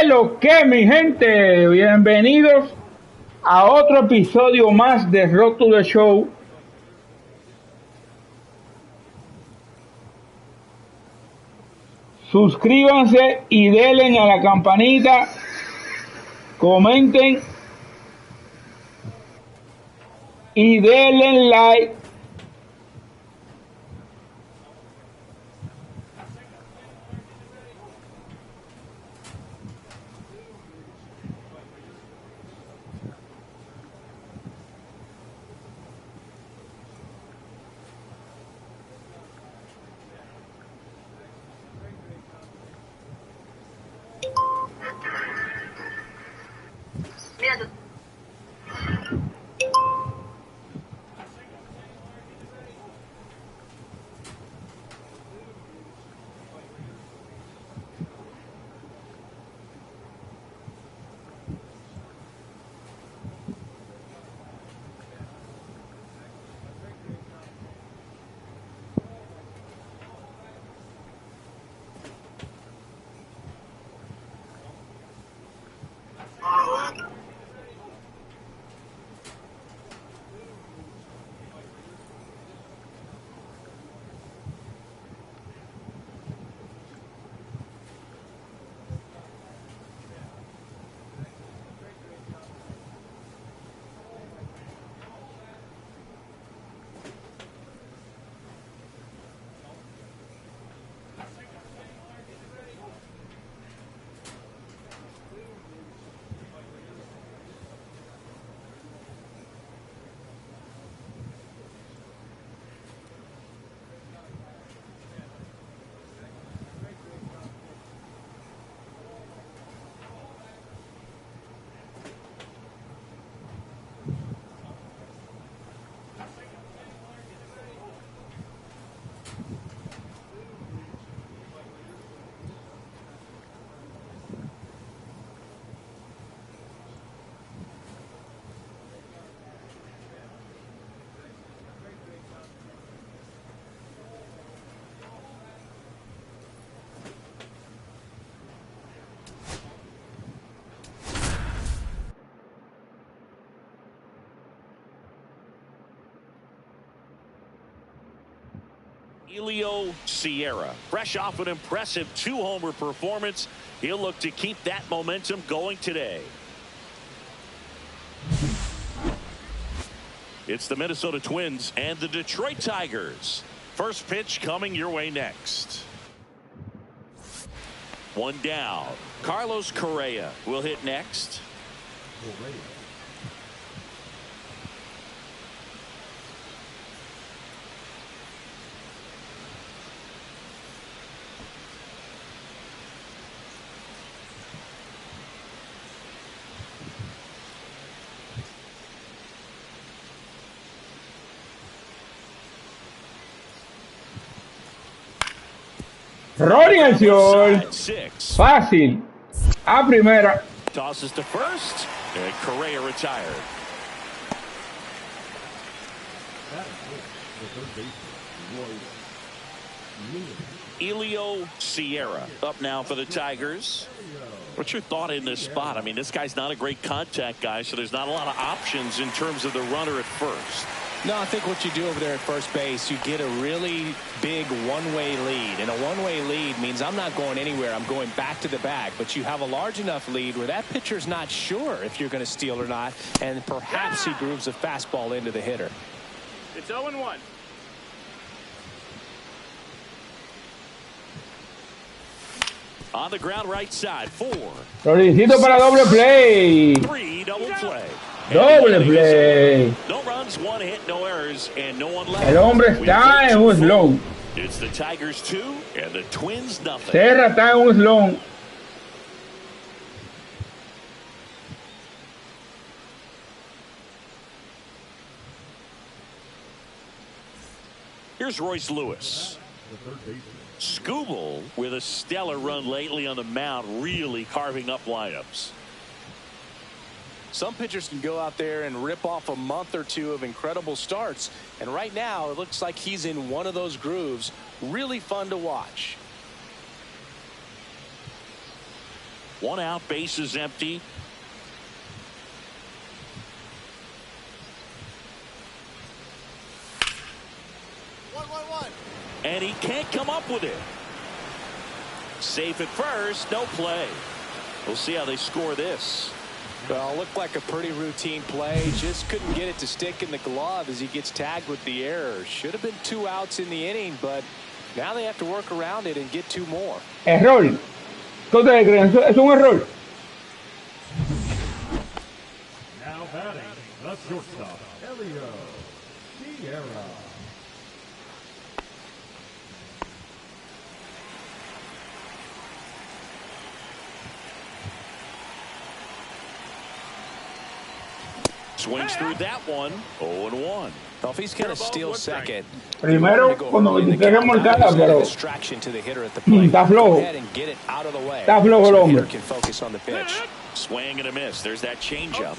Lo que mi gente, bienvenidos a otro episodio más de Road to the Show. Suscríbanse y denle a la campanita, comenten y denle like. Elio Sierra, fresh off an impressive 2-homer performance. He'll look to keep that momentum going today. It's the Minnesota Twins and the Detroit Tigers. First pitch coming your way next. One down. Carlos Correa will hit next. Rolling acción. Fácil. A primera. Tosses to first. And Carrera retired. Elio Sierra up now for the Tigers. What's your thought in this spot? I mean, this guy's not a great contact guy, so there's not a lot of options in terms of the runner at first. No, I think what you do over there at first base, you get a really big one-way lead. And a one-way lead means I'm not going anywhere. I'm going back to the bag. But you have a large enough lead where that pitcher's not sure if you're going to steal or not. And perhaps he grooves a fastball into the hitter. It's 0-1. On the ground right side, 4. Solicito para doble play. 3 double play. Doble play. No runs, 1 hit, no errors, and no one left. El hombre está en un slow. It's the Tigers 2 and the Twins nothing. Serra está en un slow. Here's Royce Lewis. Skubal with a stellar run lately on the mound, really carving up lineups. Some pitchers can go out there and rip off a month or two of incredible starts. And right now, it looks like he's in one of those grooves. Really fun to watch. One out, bases empty. And he can't come up with it. Safe at first, no play. We'll see how they score this. Well, looked like a pretty routine play. Just couldn't get it to stick in the glove as he gets tagged with the error. Should have been 2 outs in the inning, but now they have to work around it and get 2 more. Error. ¿Qué creen? Es un error. Now batting, the shortstop, Sierra. Swings through that one. 0-1. Well, if he's going to steal second, Primero, cuando me entregué morcada, pero distraction to the hitter at the plate. está flojo. Go ahead and get it out of the way. Está flojo el So the hombre. hitter can focus on the pitch. Swing and a miss. There's that changeup.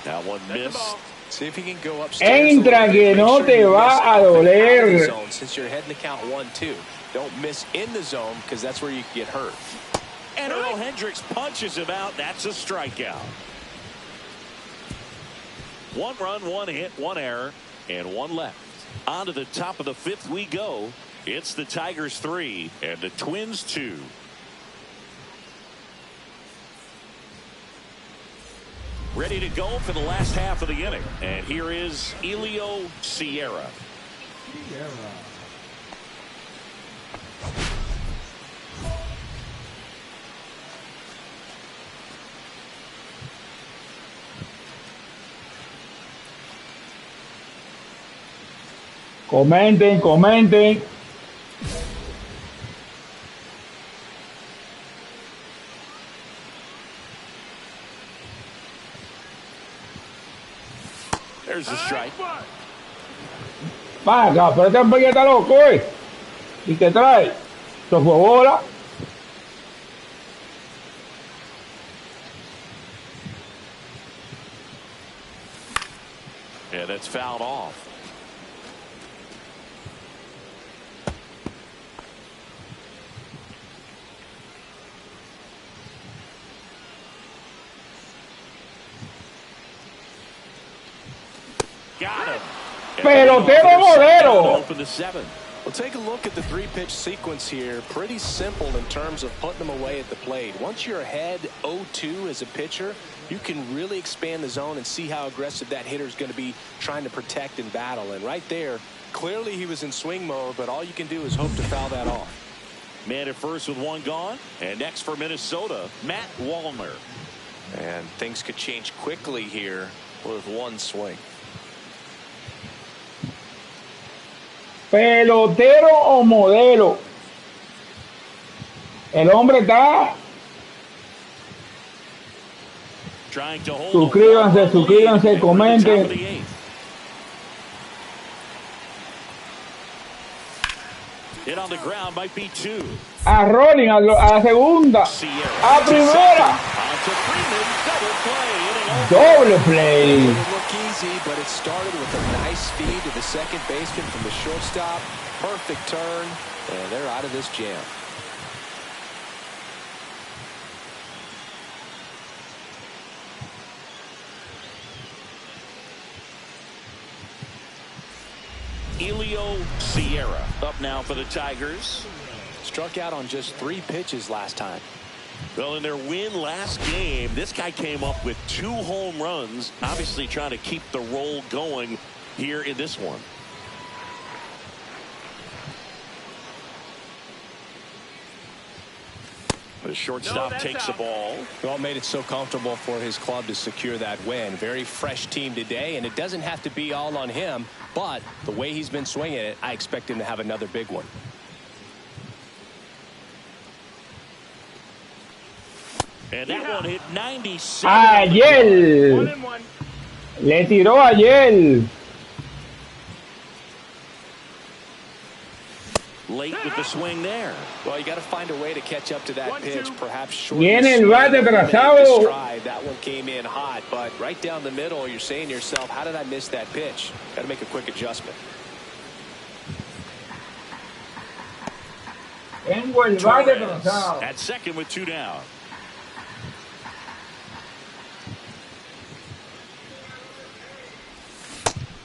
That one missed. See if he can go upstairs. Entra que no te va a doler. Since you're heading to count 1-2, don't miss in the zone because that's where you can get hurt. And Earl Hendricks punches him out. That's a strikeout. 1 run, 1 hit, 1 error, and 1 left. On to the top of the 5th we go. It's the Tigers 3 and the Twins 2. Ready to go for the last half of the inning. And here is Elio Sierra. Comenten, comenten. There's a strike. Va acá, pero este hombre ya está loco, ¿eh? ¿Y qué trae? Esto fue bola. Yeah, that's fouled off. Got him. Pelotero modelo. Open the 7. Well, take a look at the 3-pitch sequence here. Pretty simple in terms of putting them away at the plate. Once you're ahead 0-2 as a pitcher, you can really expand the zone and see how aggressive that hitter is going to be trying to protect and battle. And right there, clearly he was in swing mode, but all you can do is hope to foul that off. Man at first with 1 gone. And next for Minnesota, Matt Wallner. And things could change quickly here with 1 swing. Pelotero o modelo. El hombre está. Trying to hold. Suscríbanse, suscríbanse, comenten. Hit on the ground might be 2. A Rolling, a la segunda. A primera. Doble play. It would look easy, but it started with a nice feed to the second baseman from the shortstop. Perfect turn, and they're out of this jam. Elio Sierra up now for the Tigers. Struck out on just 3 pitches last time. Well, in their win last game, this guy came up with 2 home runs, obviously trying to keep the roll going here in this one. The shortstop takes the ball. Well, made it so comfortable for his club to secure that win. Very fresh team today, and it doesn't have to be all on him, but the way he's been swinging it, I expect him to have another big one. And that one hit 97. Ayer. Le tiró ayer. Late with the swing there. Well, you got to find a way to catch up to that pitch. Perhaps short. Viene el bate atrasado. That one came in hot, but right down the middle, you're saying to yourself, how did I miss that pitch? Got to make a quick adjustment. Tengo el bate cruzado. At second with 2 down.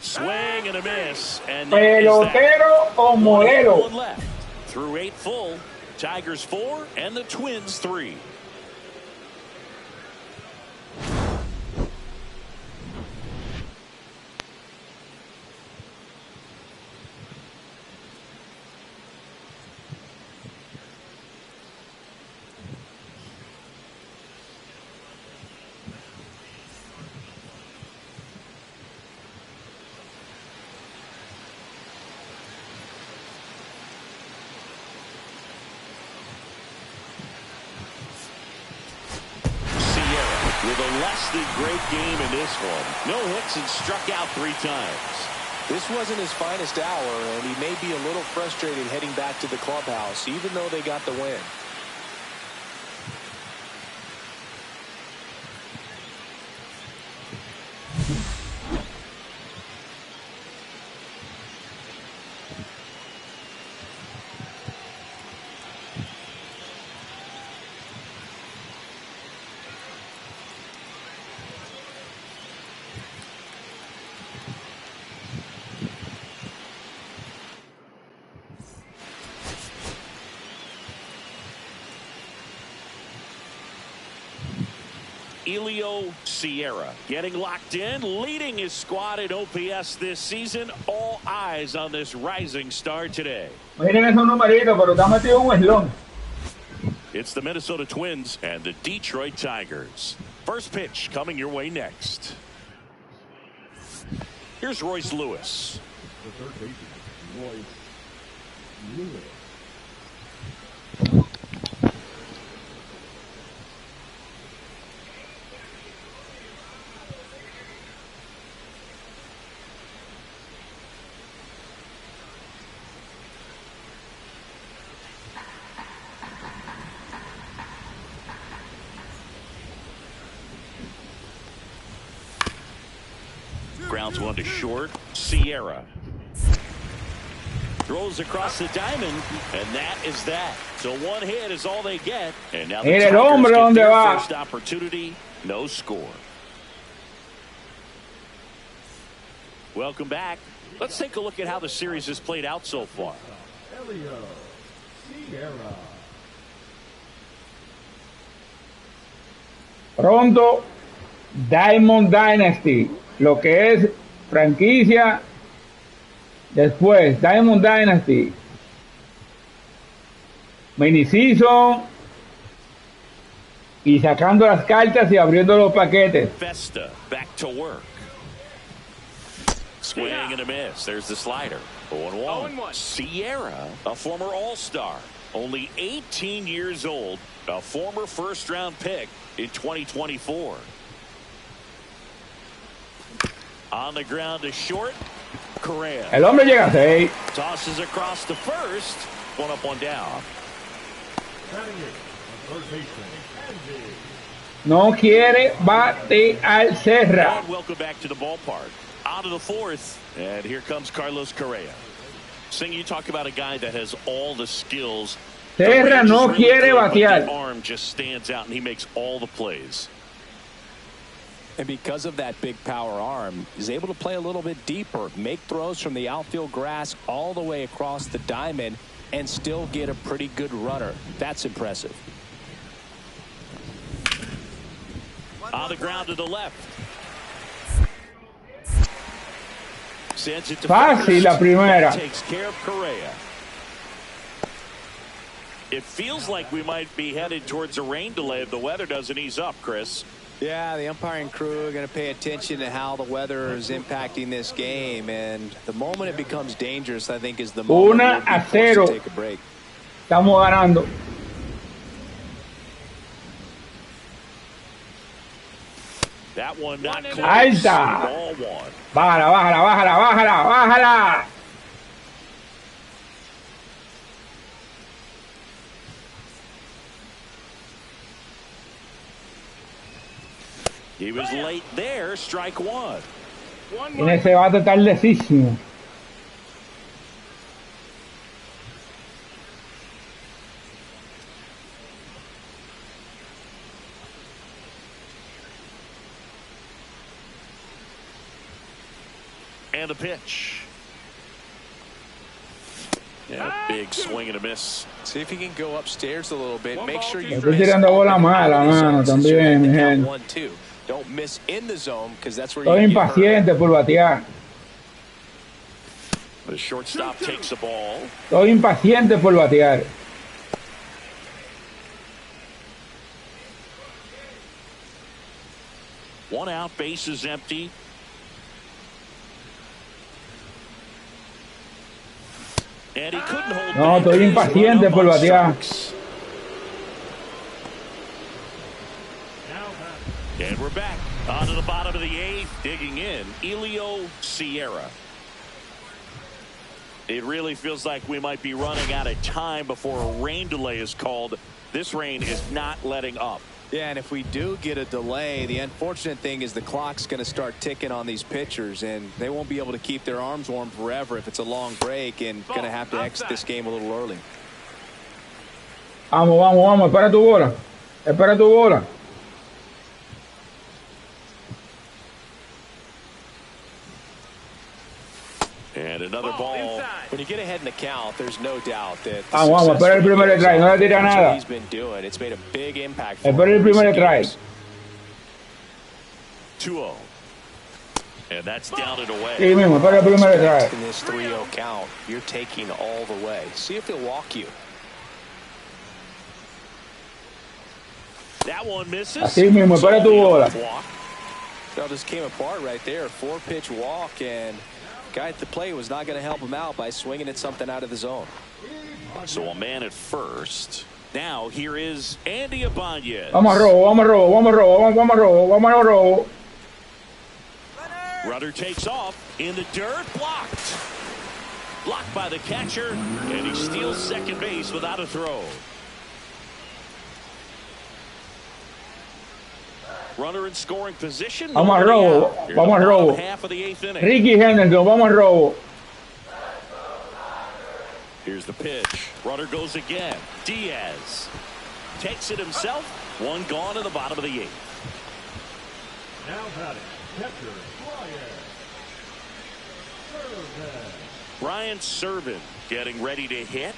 Swing and a miss. And pelotero o modelo. Left. Through 8 full. Tigers 4 and the Twins 3. With a less than great game in this one. No hits and struck out 3 times. This wasn't his finest hour, and he may be a little frustrated heading back to the clubhouse, even though they got the win. Sierra getting locked in, leading his squad in OPS this season. All eyes on this rising star today. Miren esos numeritos, pero está metido un eslón. It's the Minnesota Twins and the Detroit Tigers. First pitch coming your way next. Here's Royce Lewis. The third baseman, Royce Lewis. Grounds one to short. Sierra throws across the diamond, and that is that. So one hit is all they get, and now the Tigers get their first opportunity. No score. Welcome back. Let's take a look at how the series has played out so far. Pronto, Diamond Dynasty, lo que es franquicia. Después, Diamond Dynasty, mini season, y sacando las cartas y abriendo los paquetes. Festa back to work. Swing and a miss. There's the slider. 0-1. Sierra, a former All-Star, only 18 years old, a former first-round pick in 2024. On the ground to short. Carrera. El hombre llega a 6. Tosses across to first. One up, one down. No quiere batear Serra. And welcome back to the ballpark. Out of the fourth, and here comes Carlos Correa. Sing, you talk about a guy that has all the skills. Serra no really quiere good, batear. The arm just stands out, and he makes all the plays. And because of that big power arm, he's able to play a little bit deeper, make throws from the outfield grass all the way across the diamond, and still get a pretty good runner. That's impressive. On the ground to the left. Sends it to Fácil la primera. Takes care of Correa. It feels like we might be headed towards a rain delay if the weather doesn't ease up, Chris. Yeah, the umpiring crew are going to pay attention to how the weather is impacting this game, and the moment it becomes dangerous, I think, is the moment we'll be forced to take a break. Estamos ganando. That one not close. Alta. Ball one. Bájala, bájala, bájala, bájala, bájala. He was late there. Strike one. En ese bate tardecísimo. And the pitch. Yeah, big swing and a miss. See if he can go upstairs a little bit. Make sure you Estoy tirando bola mala, mano, también, mi gente. Don't miss in the zone because that's where Estoy you impaciente por batear. The shortstop takes the ball. Estoy impaciente por batear. One out, base is empty. And he couldn't hold No, back. estoy impaciente por batear. And we're back on to the bottom of the eighth, digging in, Elio Sierra. It really feels like we might be running out of time before a rain delay is called. This rain is not letting up. Yeah, and if we do get a delay, the unfortunate thing is the clock's going to start ticking on these pitchers, and they won't be able to keep their arms warm forever if it's a long break, and going to have to exit this game a little early. Vamos, vamos, vamos. Espera tu bola. Espera tu bola. And another ball. When you get ahead in the count, there's no doubt that Vamos, espera el primer try, no le tira nada. He's been doing. It's made a big impact. Espera el primer try. 2-0. And that's down and away. Sí mismo, espera el primer try. In this 3-0 count, you're taking all the way. See if he'll walk you. That one misses. Así mismo, espera tu bola. That just came apart right there. 4-pitch walk, and guy at the plate was not going to help him out by swinging at something out of the zone. So a man at first. Now here is Andy Ibanez. Vamos a robo, vamos a robo, vamos a robo, vamos a robo, vamos a robo. Runner takes off in the dirt, blocked. Blocked by the catcher, and he steals second base without a throw. Runner in scoring position. Vamos a robo, vamos a robo. Half of the eighth inning. Ricky Henderson, vamos a robo. Here's the pitch. Runner goes again. Diaz takes it himself. One gone in the bottom of the eighth. Now batting, catcher, Brian Serven getting ready to hit.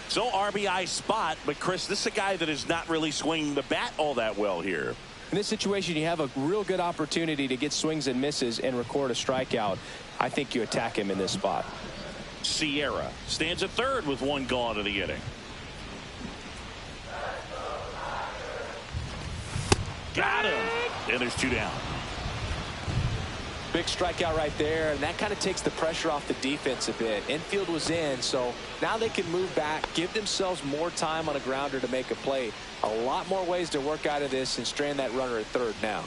So RBI spot, but Chris, this is a guy that is not really swinging the bat all that well here. In this situation, you have a real good opportunity to get swings and misses and record a strikeout. I think you attack him in this spot. Sierra stands at third with one gone in the inning. Got him. And there's two down. Big strikeout right there, and that kind of takes the pressure off the defense a bit. Infield was in, so now they can move back, give themselves more time on a grounder to make a play. A lot more ways to work out of this and strand that runner at third now.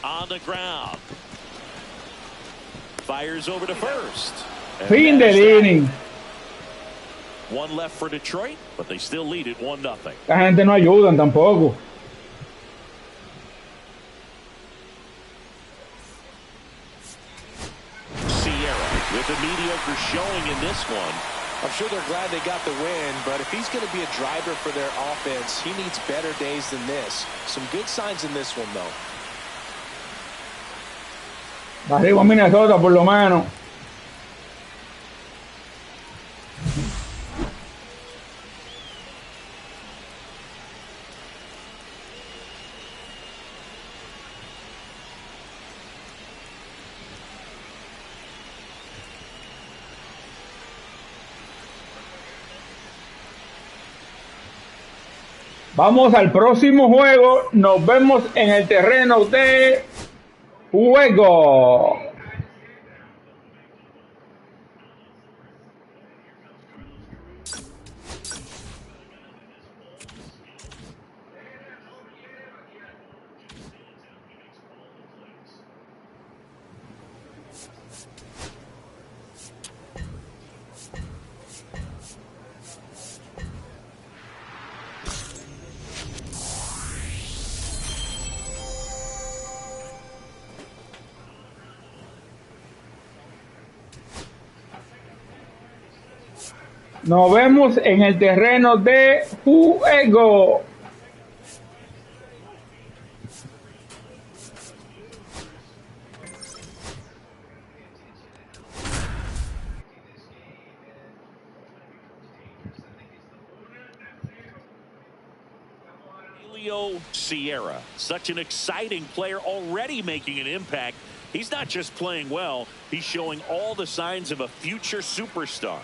On the ground. Fires over to first. Fin del inning. One left for Detroit, but they still lead it 1-0. La gente no ayudan tampoco. Sierra with a mediocre showing in this one. I'm sure they're glad they got the win, but if he's going to be a driver for their offense, he needs better days than this. Some good signs in this one, though. Arriba Minnesota, por lo menos. Vamos al próximo juego. Nos vemos en el terreno de juego. Nos vemos en el terreno de juego. Sierra, such an exciting player, already making an impact. He's not just playing well, he's showing all the signs of a future superstar.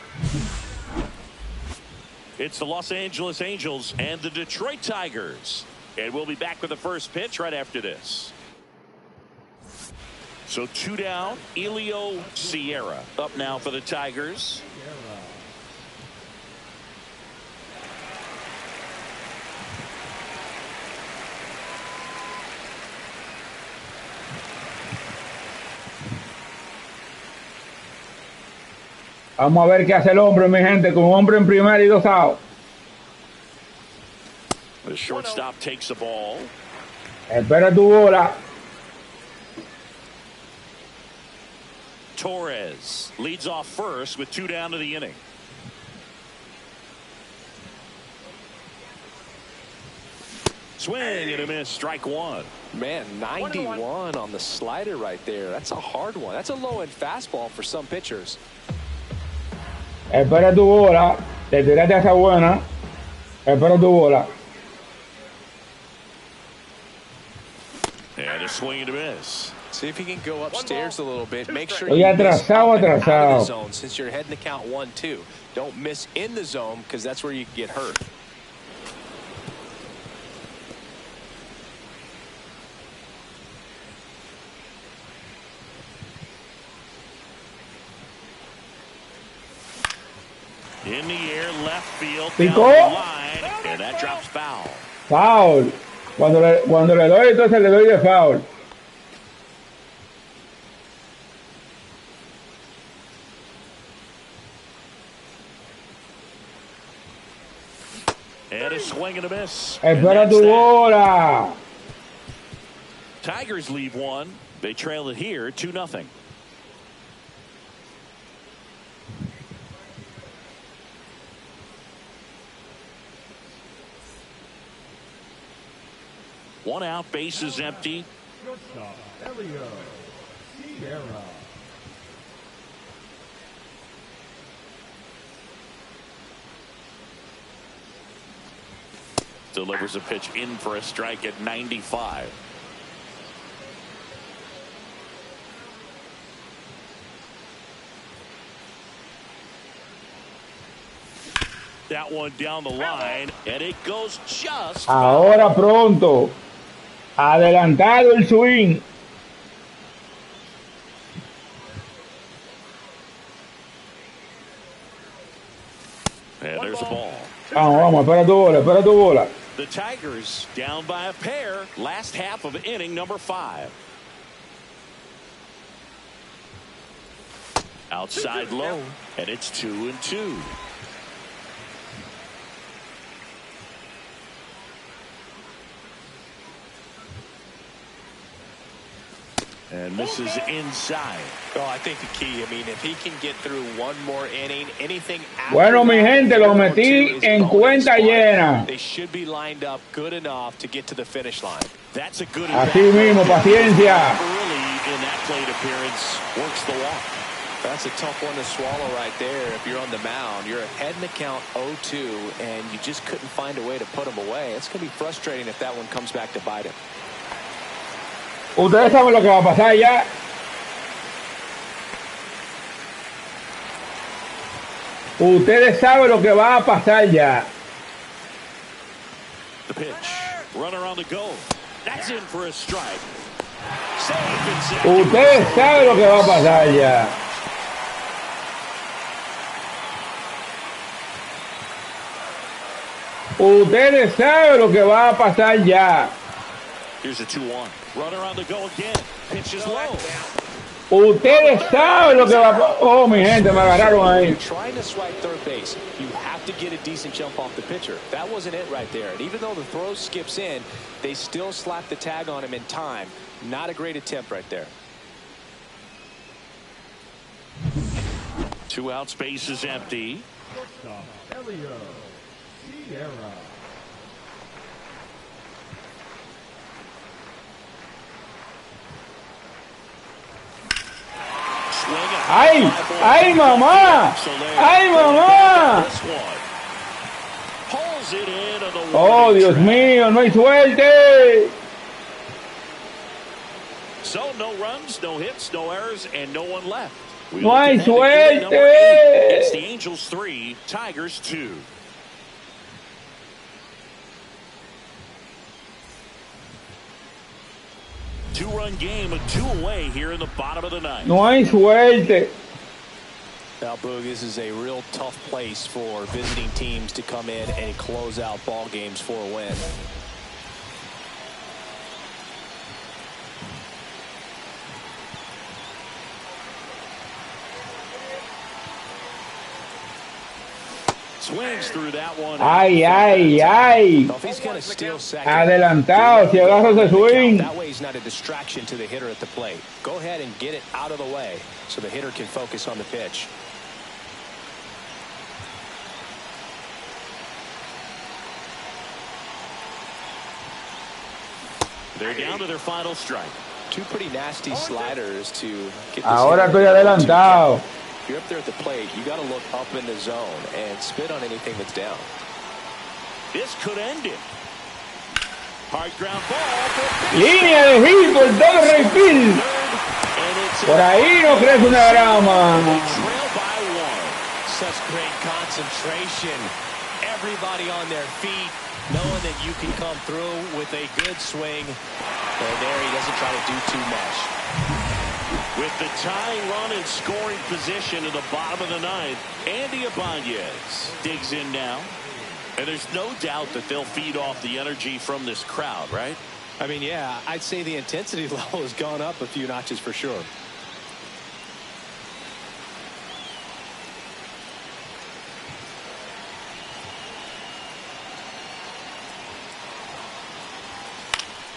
It's the Los Angeles Angels and the Detroit Tigers. And we'll be back with the first pitch right after this. So 2 down, Elio Sierra up now for the Tigers. Vamos a ver qué hace el hombre, mi gente, con un hombre en primera y 2 outs. The shortstop takes the ball. Espera tu bola. Torres leads off first with 2 down to the inning. Swing and a miss, strike 1. Man, 91 on the slider right there. That's a hard one. That's a low-end fastball for some pitchers. Espera tu bola. Te tiraste esa buena. Espera tu bola. And a swing and a miss. See if you can go upstairs a little bit. Make sure Oye, you miss atrasado, up and out of the atrasado. zone since you're heading to count 1-2. Don't miss in the zone because that's where you can get hurt. In the air, left field, Picó. down the line, and that drops foul. Foul. Cuando le doy, entonces le doy de foul. And a swing and a miss. Espera tu bola. Tigers leave one. They trail it here 2-0. One out, base is empty. Shortstop, Elio Sierra. Delivers a pitch in for a strike at 95. That one down the line, and it goes just Ahora pronto. Adelantado el swing. And there's the ball. Vamos, espera tu bola, espera tu bola. The Tigers down by a pair. Last half of inning number 5. Outside low, and it's 2-2. And misses inside. Oh, I think the key, I mean, if he can get through one more inning, anything after Bueno, mi that, gente, lo 1 or 2 metí is en bonus cuenta spot. llena. They should be lined up good enough to get to the finish line. That's a good Así mismo, paciencia. early in that plate appearance. Works the walk. That's a tough one to swallow right there. If you're on the mound, you're ahead in the count 0-2, and you just couldn't find a way to put him away. It's going to be frustrating if that one comes back to bite him. Ustedes saben lo que va a pasar ya. Ustedes saben lo que va a pasar ya. The pitch. Runner on the go. That's in for a strike. Safe and second. Ustedes saben lo que va a pasar ya. Ustedes saben lo que va a pasar ya. Here's a 2-1. Runner on the go again. Pitch is low. Ustedes saben lo que va a pasar. Oh, mi gente, me agarraron ahí. You're trying to swipe third base. You have to get a decent jump off the pitcher. That wasn't it right there. And even though the throw skips in, they still slap the tag on him in time. Not a great attempt right there. 2 outs, base is empty. Shortstop, Elio. Sierra. ¡Ay! ¡Ay, mamá! ¡Ay, mamá! ¡Oh, Dios mío! ¡No hay suerte! So no runs, no hits, no errors, and no one left. ¡No hay suerte! It's the Angels 3, Tigers 2. Two-run game, a two away here in the bottom of the ninth. No hay suerte. Now, Boog, this is a real tough place for visiting teams to come in and close out ball games for a win. Swings through that one. Ay, ay, ay. Adelantado, si agarra ese swing. That way he's not a distraction to the hitter at the plate. Go ahead and get it out of the way so the hitter can focus on the pitch. They're down to their final strike. Two pretty nasty sliders to get this. Ahora estoy adelantado. If you're up there at the plate, you got to look up in the zone and spit on anything that's down. This could end it. Hard ground ball. Línea de hit por todo refill. Por ahí no crece una grama. Trail by one. Such great concentration. Everybody on their feet, knowing that you can come through with a good swing. And there he doesn't try to do too much. With the tying run in scoring position in the bottom of the ninth, Andy Ibanez digs in now. And there's no doubt that they'll feed off the energy from this crowd, right? I mean, yeah, I'd say the intensity level has gone up a few notches for sure.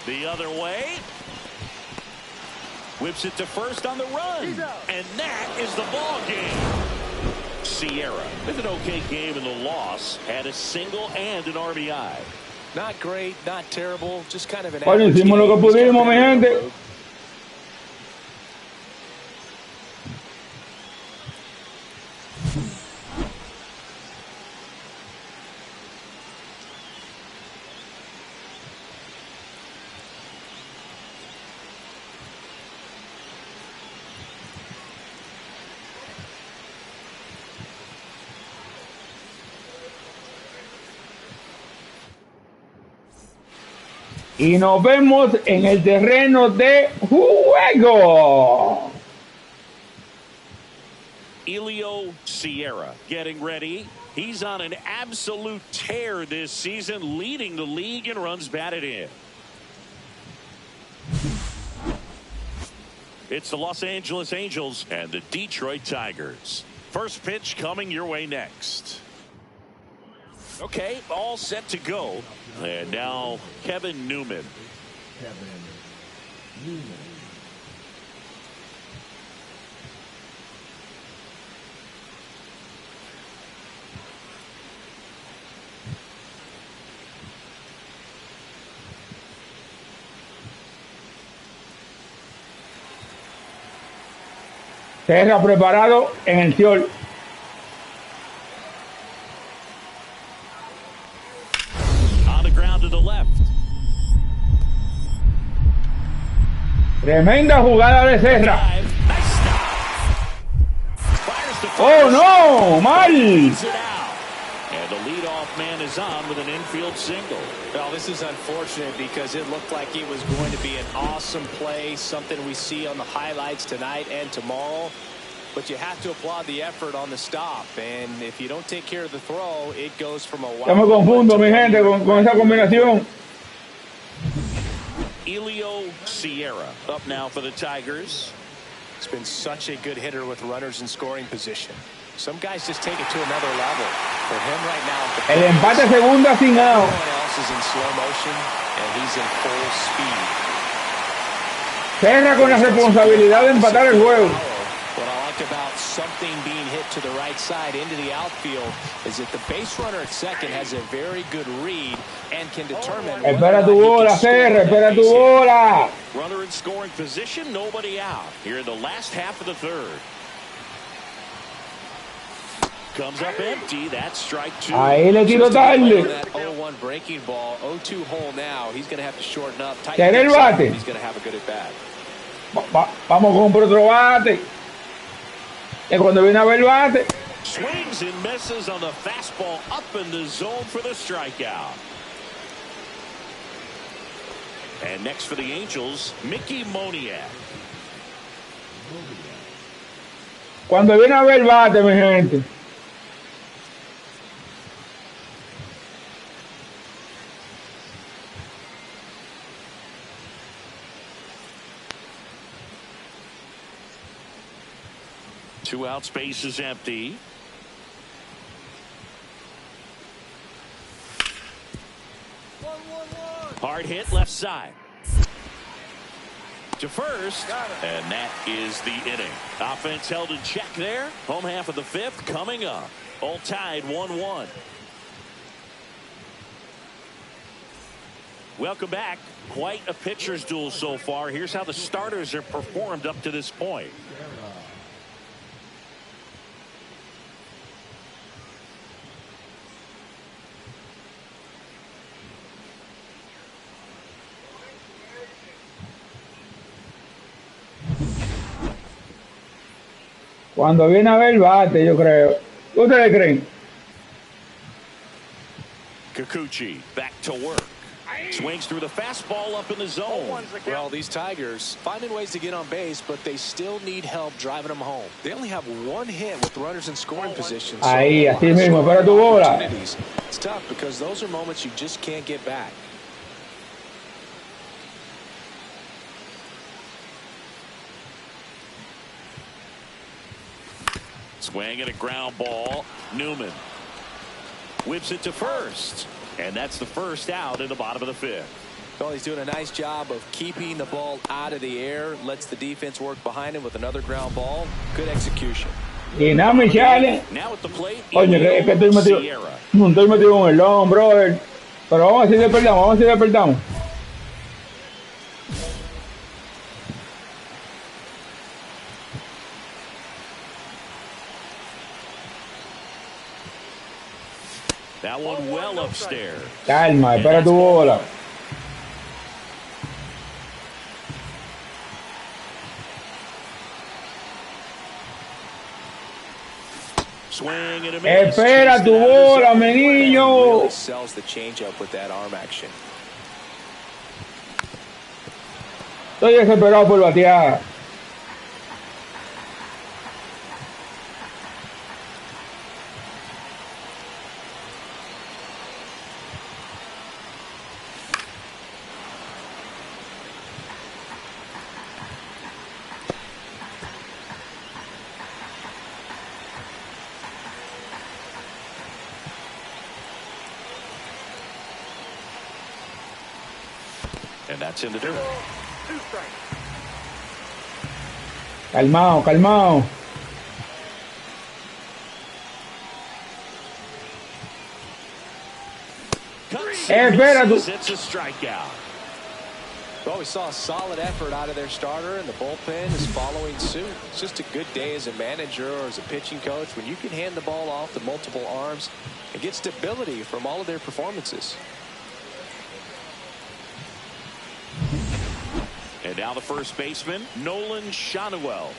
The other way. Whips it to first on the run. And that is the ball game. Sierra, with an okay game in the loss, had a single and an RBI. Not great, not terrible, just kind of an Bueno, hicimos lo que pudimos, mi gente. Y nos vemos en el terreno de juego. Elio Sierra getting ready. He's on an absolute tear this season, leading the league in runs batted in. It's the Los Angeles Angels and the Detroit Tigers. First pitch coming your way next. Okay, all set to go. And now Kevin Newman. Serra preparado en el sol. Tremenda jugada de Serra. Oh no, mal. And the leadoff man is on with an infield single. Well, this is unfortunate because it looked like it was going to be an awesome play, something we see on the highlights tonight and tomorrow. But you have to applaud the effort on the stop, and if you don't take care of the throw, it goes from a Ya me confundo, mi gente, con esa combinación. Elio Sierra up now for the Tigers. It's been such a good hitter with runners in scoring position. Some guys just take it to another level. For him right now, el empate segunda sin out. Everyone else is in slow motion, and he's in full speed. Serra con la responsabilidad de empatar el juego. What I like about something being hit to the right side into the outfield is that the base runner at second has a very good read and can determine. Espera tu bola, Serra, espera tu bola. Runner in scoring position, nobody out. Here in the last half of the third. Comes up empty. That's strike two. Ahí le tiro tarde. That 0-1 breaking ball, 0-2 hole now. He's going to have to shorten up. ¿Quiere el bate? He's going to have a good at bat. Vamos con otro bate. Y cuando viene a ver el bate. Swings and misses on the fastball up in the zone for the strikeout. And next for the Angels, Mickey Moniak. Cuando viene a ver el bate, mi gente. Two out, space is empty. Hard hit left side. To first, and that is the inning. Offense held in check there. Home half of the fifth coming up. All tied 1-1. Welcome back. Quite a pitcher's duel so far. Here's how the starters have performed up to this point. Cuando viene a ver el bate, yo creo. ¿Ustedes creen? Kikuchi back to work. Swings through the fastball up in the zone. Well, these Tigers finding ways to get on base, but they still need help driving them home. They only have one hit with runners in scoring position. Ahí, así mismo, para tu bola. It's tough because those are moments you just can't get back. Swing and a ground ball. Newman whips it to first. And that's the first out in the bottom of the fifth. Well, he's doing a nice job of keeping the ball out of the air. Lets the defense work behind him with another ground ball. Good execution. Y nada, Michelle. Now at the plate. Oye, es que estoy metido en el long, brother. Pero vamos a ver si despertamos, vamos a ver si despertamos. That one well upstairs. Calma, espera tu bola. Swing and a miss. Espera tu bola, mi niño. Really sells the changeup with that arm action. Estoy desesperado por batear. And that's in the dirt. Calmado, calmado. Espera tú. It's a strikeout. Well, we saw a solid effort out of their starter, and the bullpen is following suit. It's just a good day as a manager or as a pitching coach when you can hand the ball off to multiple arms and get stability from all of their performances. And now the first baseman, Nolan Shanuel.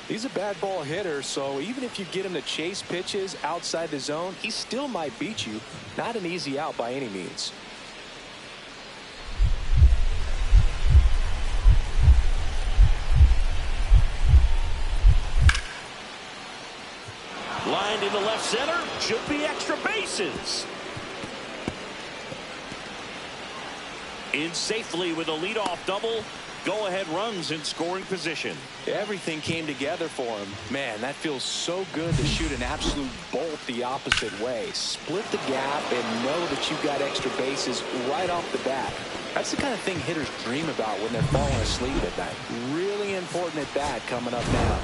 He's a bad ball hitter, so even if you get him to chase pitches outside the zone, he still might beat you. Not an easy out by any means. Lined into left center, should be extra bases. In safely with a leadoff double. Go-ahead runs in scoring position. Everything came together for him. Man, that feels so good to shoot an absolute bolt the opposite way. Split the gap and know that you've got extra bases right off the bat. That's the kind of thing hitters dream about when they're falling asleep at night. Really important at bat coming up now.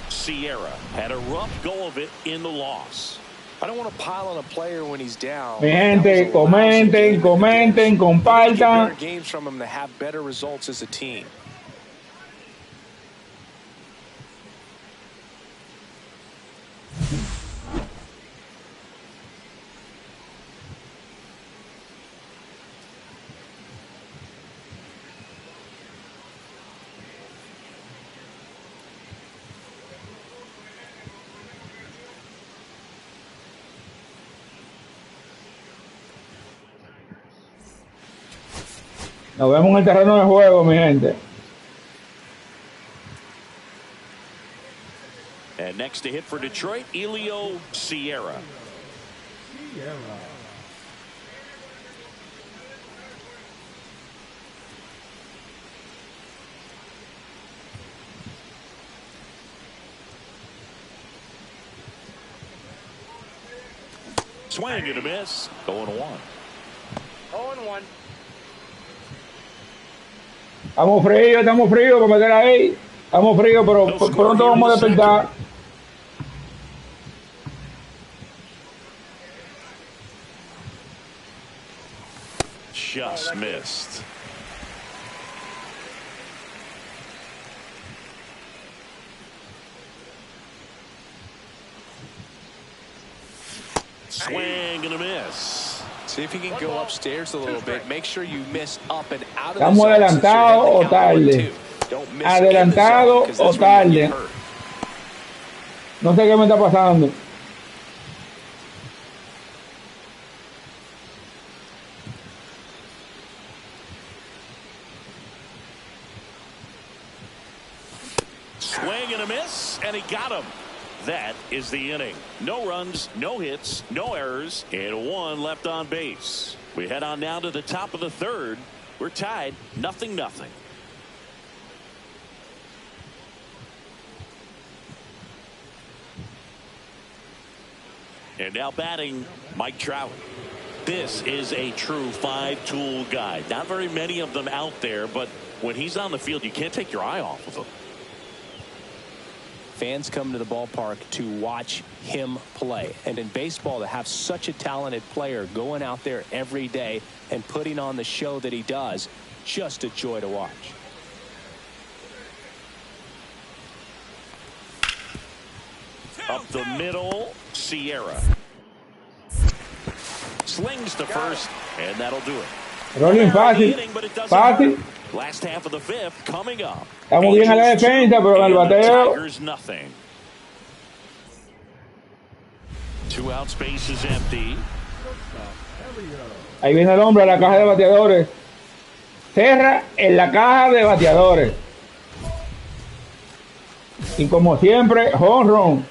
Sierra had a rough go of it in the loss. I don't want to pile on a player when he's down. Mi gente, comenten, compartan. Better games from him to have better results as a team. Nos vemos en el terreno de juego, mi gente. And next to hit for Detroit, Elio Sierra. Swing and a miss. 0-1. 0-1. Estamos fríos para meter ahí. Estamos fríos, pero pronto vamos a despertar. Just missed. Swing and a miss. See if you can go upstairs a little bit. Make sure you miss up and out of the Estamos adelantados o tarde. Adelantado o tarde. No sé qué me está pasando. Swing and a miss, and he got him. That is the inning. No runs, no hits, no errors, and one left on base. We head on now to the top of the third. We're tied, 0-0. And now batting, Mike Trout. This is a true five-tool guy. Not very many of them out there, but when he's on the field, you can't take your eye off of him. Fans come to the ballpark to watch him play. And in baseball, to have such a talented player going out there every day and putting on the show that he does, just a joy to watch. Up the middle, Sierra. Slings to first, and that'll do it. Rolling fácil. Fácil. Last half of the fifth coming up. Estamos bien a la defensa, pero en el bateo. Tigers nothing. 2 out, space is empty. Ahí viene el hombre a la caja de bateadores. Cerra en la caja de bateadores. Y como siempre, home run.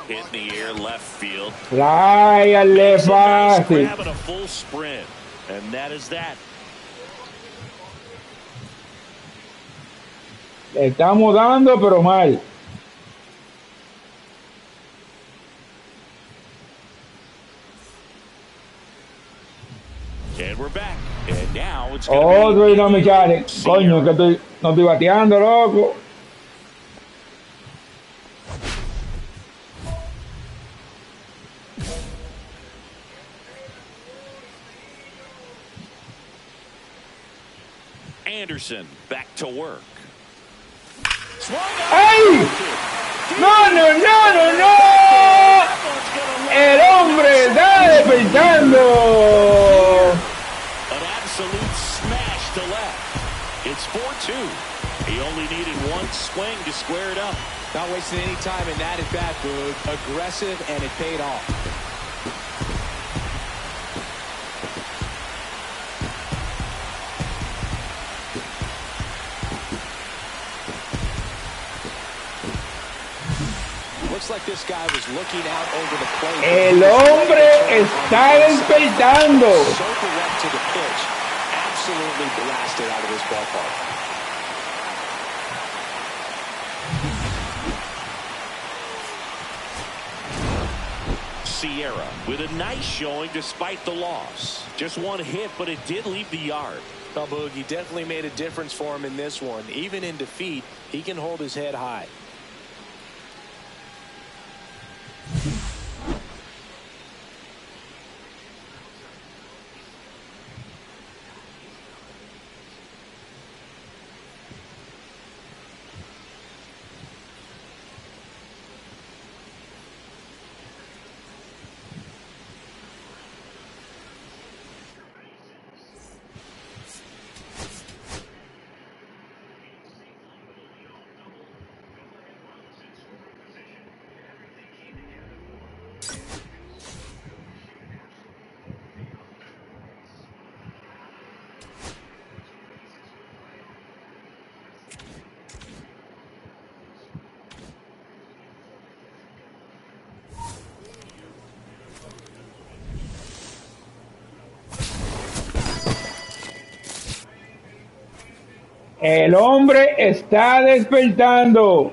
Hit in the air, left field. Láyale fácil. Grabbing a full sprint, and that is that. Le estamos dando, pero mal. And we're back. And now it's Otro dinamicales. Coño, que no estoy bateando, loco. Anderson back to work. ¡Ay! ¡No, no, no, no, no! ¡El hombre está despertando! An absolute smash to left. It's 4-2. He only needed one swing to square it up. Not wasting any time in that at bat, Boog. Aggressive, and it paid off. Like this guy was looking out over the plate. El hombre está despertando. So direct to the pitch, absolutely blasted out of this ballpark. Sierra with a nice showing despite the loss. Just one hit, but it did leave the yard. Well, Boogie definitely made a difference for him in this one. Even in defeat, he can hold his head high. El hombre está despertando.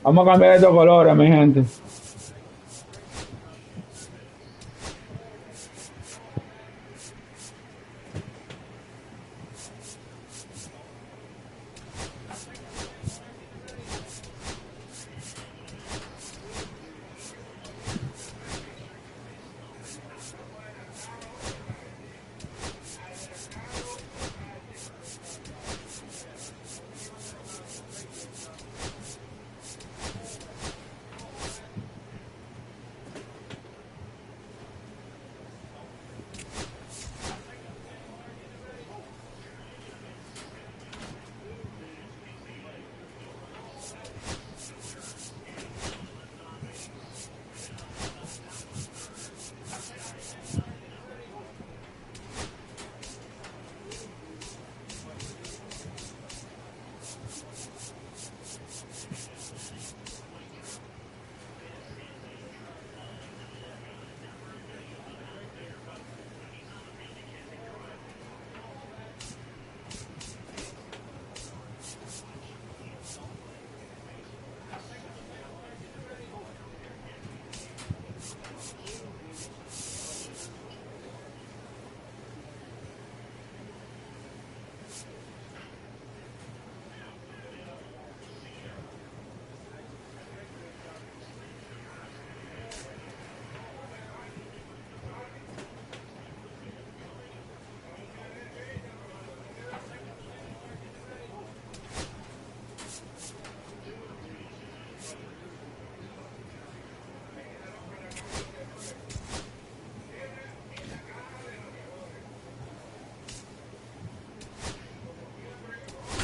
Vamos a cambiar estos colores, mi gente.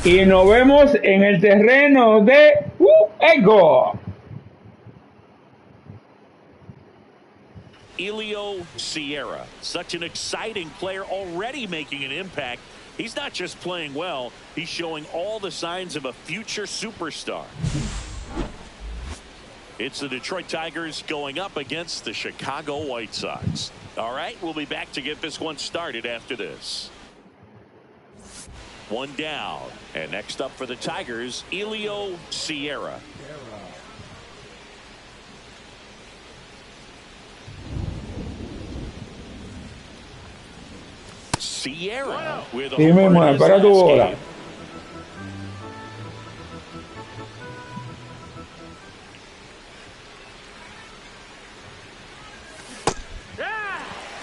Y nos vemos en el terreno de juego. Elio Sierra, such an exciting player, already making an impact. He's not just playing well, he's showing all the signs of a future superstar. It's the Detroit Tigers going up against the Chicago White Sox. All right, we'll be back to get this one started after this. One down, and next up for the Tigers, Elio Sierra. Sierra with a Dime, para tu bola.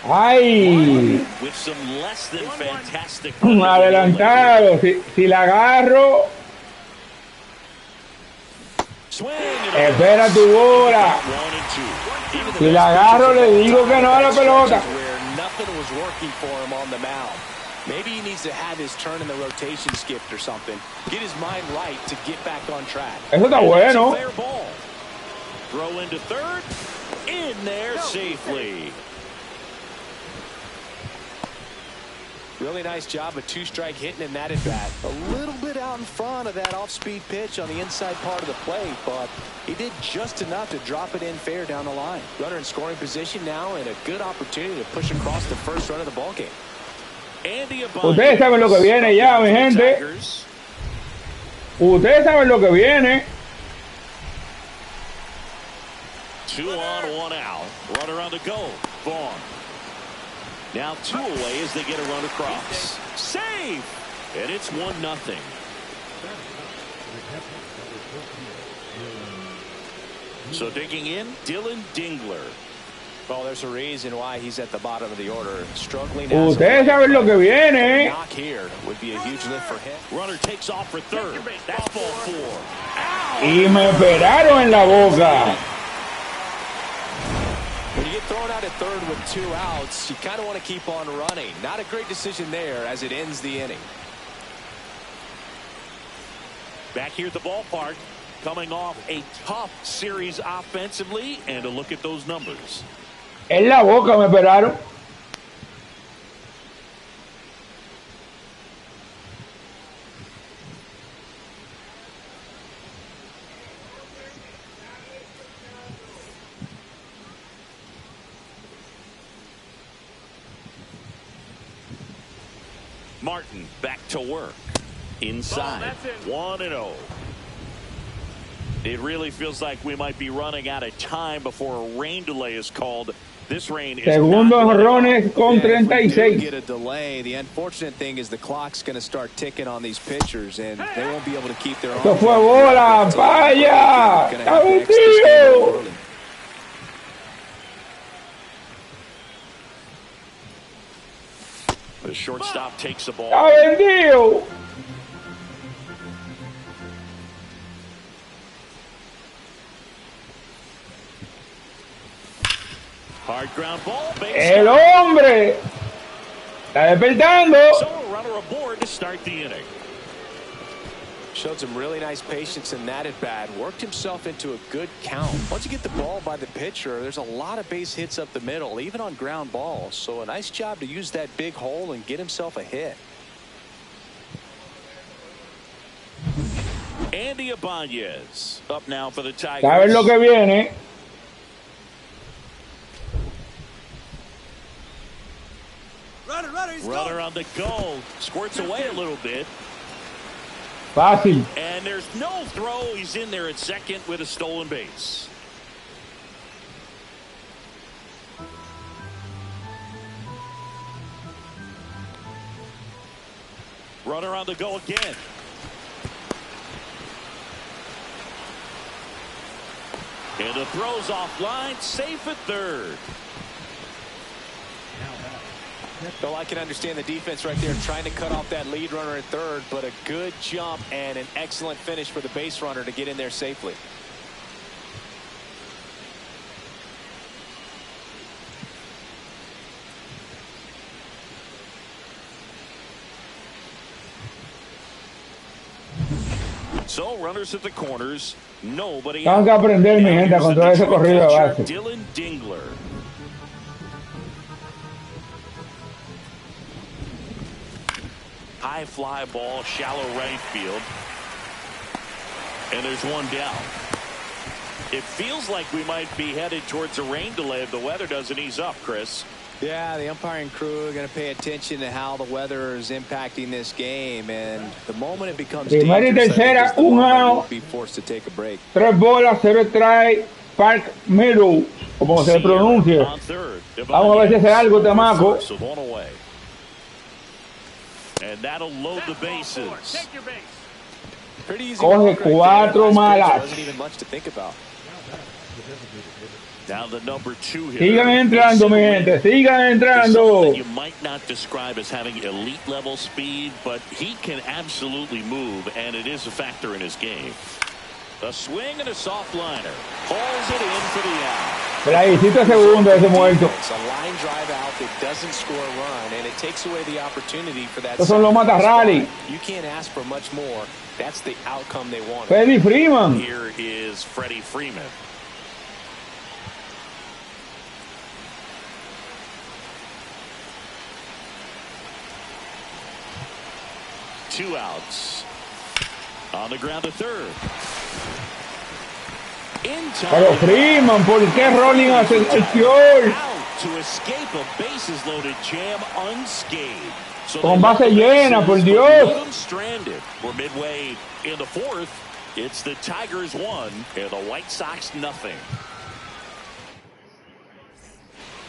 ¡Ay! With some less than fantastic Adelantado. Si la agarro. Espera tu bola. Si la agarro, le digo que no a la pelota. Maybe he needs to have his turn in the rotation skipped or something. Get his mind right to get back on track. Eso está bueno. Throw into third. In there safely. Really nice job of two-strike hitting in that at bat. A little bit out in front of that off-speed pitch on the inside part of the plate, but he did just enough to drop it in fair down the line. Runner in scoring position now and a good opportunity to push across the first run of the ballgame. Ustedes saben lo que viene ya, mi gente. Ustedes saben lo que viene. 2 on, 1 out. Runner on the go. Vaughn. Now 2 away as they get a run across. Save! And it's 1-0. So digging in, Dylan Dingler. Well, there's a reason why he's at the bottom of the order. Struggling. Ustedes saben lo que viene. Knock here would be a huge lift for him. Runner takes off for third. That's ball 4. Y me esperaron en la boca. When you get thrown out at third with 2 outs, you kind of want to keep on running. Not a great decision there as it ends the inning. Back here at the ballpark, coming off a tough series offensively, and a look at those numbers. En la boca me esperaron. Martin back to work. Inside. 1-0. It really feels like we might be running out of time before a rain delay is called. This rain is Segundo jonrones con 36. Get a delay. The unfortunate thing is the clock's going to start ticking on these pitchers, and they won't be able to keep their arms. Esto fue bola, vaya. Está vendido. The shortstop takes the ball. Está vendido. Hard ground ball. El hombre está despertando. So a runner aboard to start the inning. Showed some really nice patience in that at bat. Worked himself into a good count. Once you get the ball by the pitcher, there's a lot of base hits up the middle, even on ground balls. So a nice job to use that big hole and get himself a hit. Andy Ibanez up now for the Tigers. ¿Saben lo que viene? Runner on the go. Squirts away a little bit. Fácil. And there's no throw. He's in there at second with a stolen base. Runner on the go again. And the throw's offline. Safe at third. So I can understand the defense right there trying to cut off that lead runner at third, but a good jump and an excellent finish for the base runner to get in there safely. So runners at the corners, nobody. Tengo que aprender, mi gente, a controlar ese corrido de base. Dylan Dingler. High fly ball, shallow right field. And there's one down. It feels like we might be headed towards a rain delay if the weather doesn't ease up, Chris. Yeah, the umpiring crew are going to pay attention to how the weather is impacting this game, and the moment it becomes Primera y tercera, un out. be forced to take a break. 3 bolas, 0 strike, Park Middle, como se pronuncie. Vamos a ver si hace algo, Tamaco. And that'll load the bases. Coge 4 malas. Now the number 2 hitter. Sigan entrando, mi gente. Sigan entrando. You might not describe as having elite level speed, but he can absolutely move, and it is a factor in his game. A swing and a soft liner. Hauls it in for the out. Playcito segundo ese muerto. It's a line drive out that doesn't score a run, and it takes away the opportunity for that. Estos son los matarrally. You can't ask for much more. That's the outcome they want. Freddie Freeman. Here is Freddie Freeman. Two outs. On the ground to third. In time. Pero Freeman, ¿por qué Rolling hace el short? Out to escape a bases loaded jam unscathed. So Con base llena, por Dios. Stranded. We're midway in the fourth. It's the Tigers 1 and the White Sox nothing.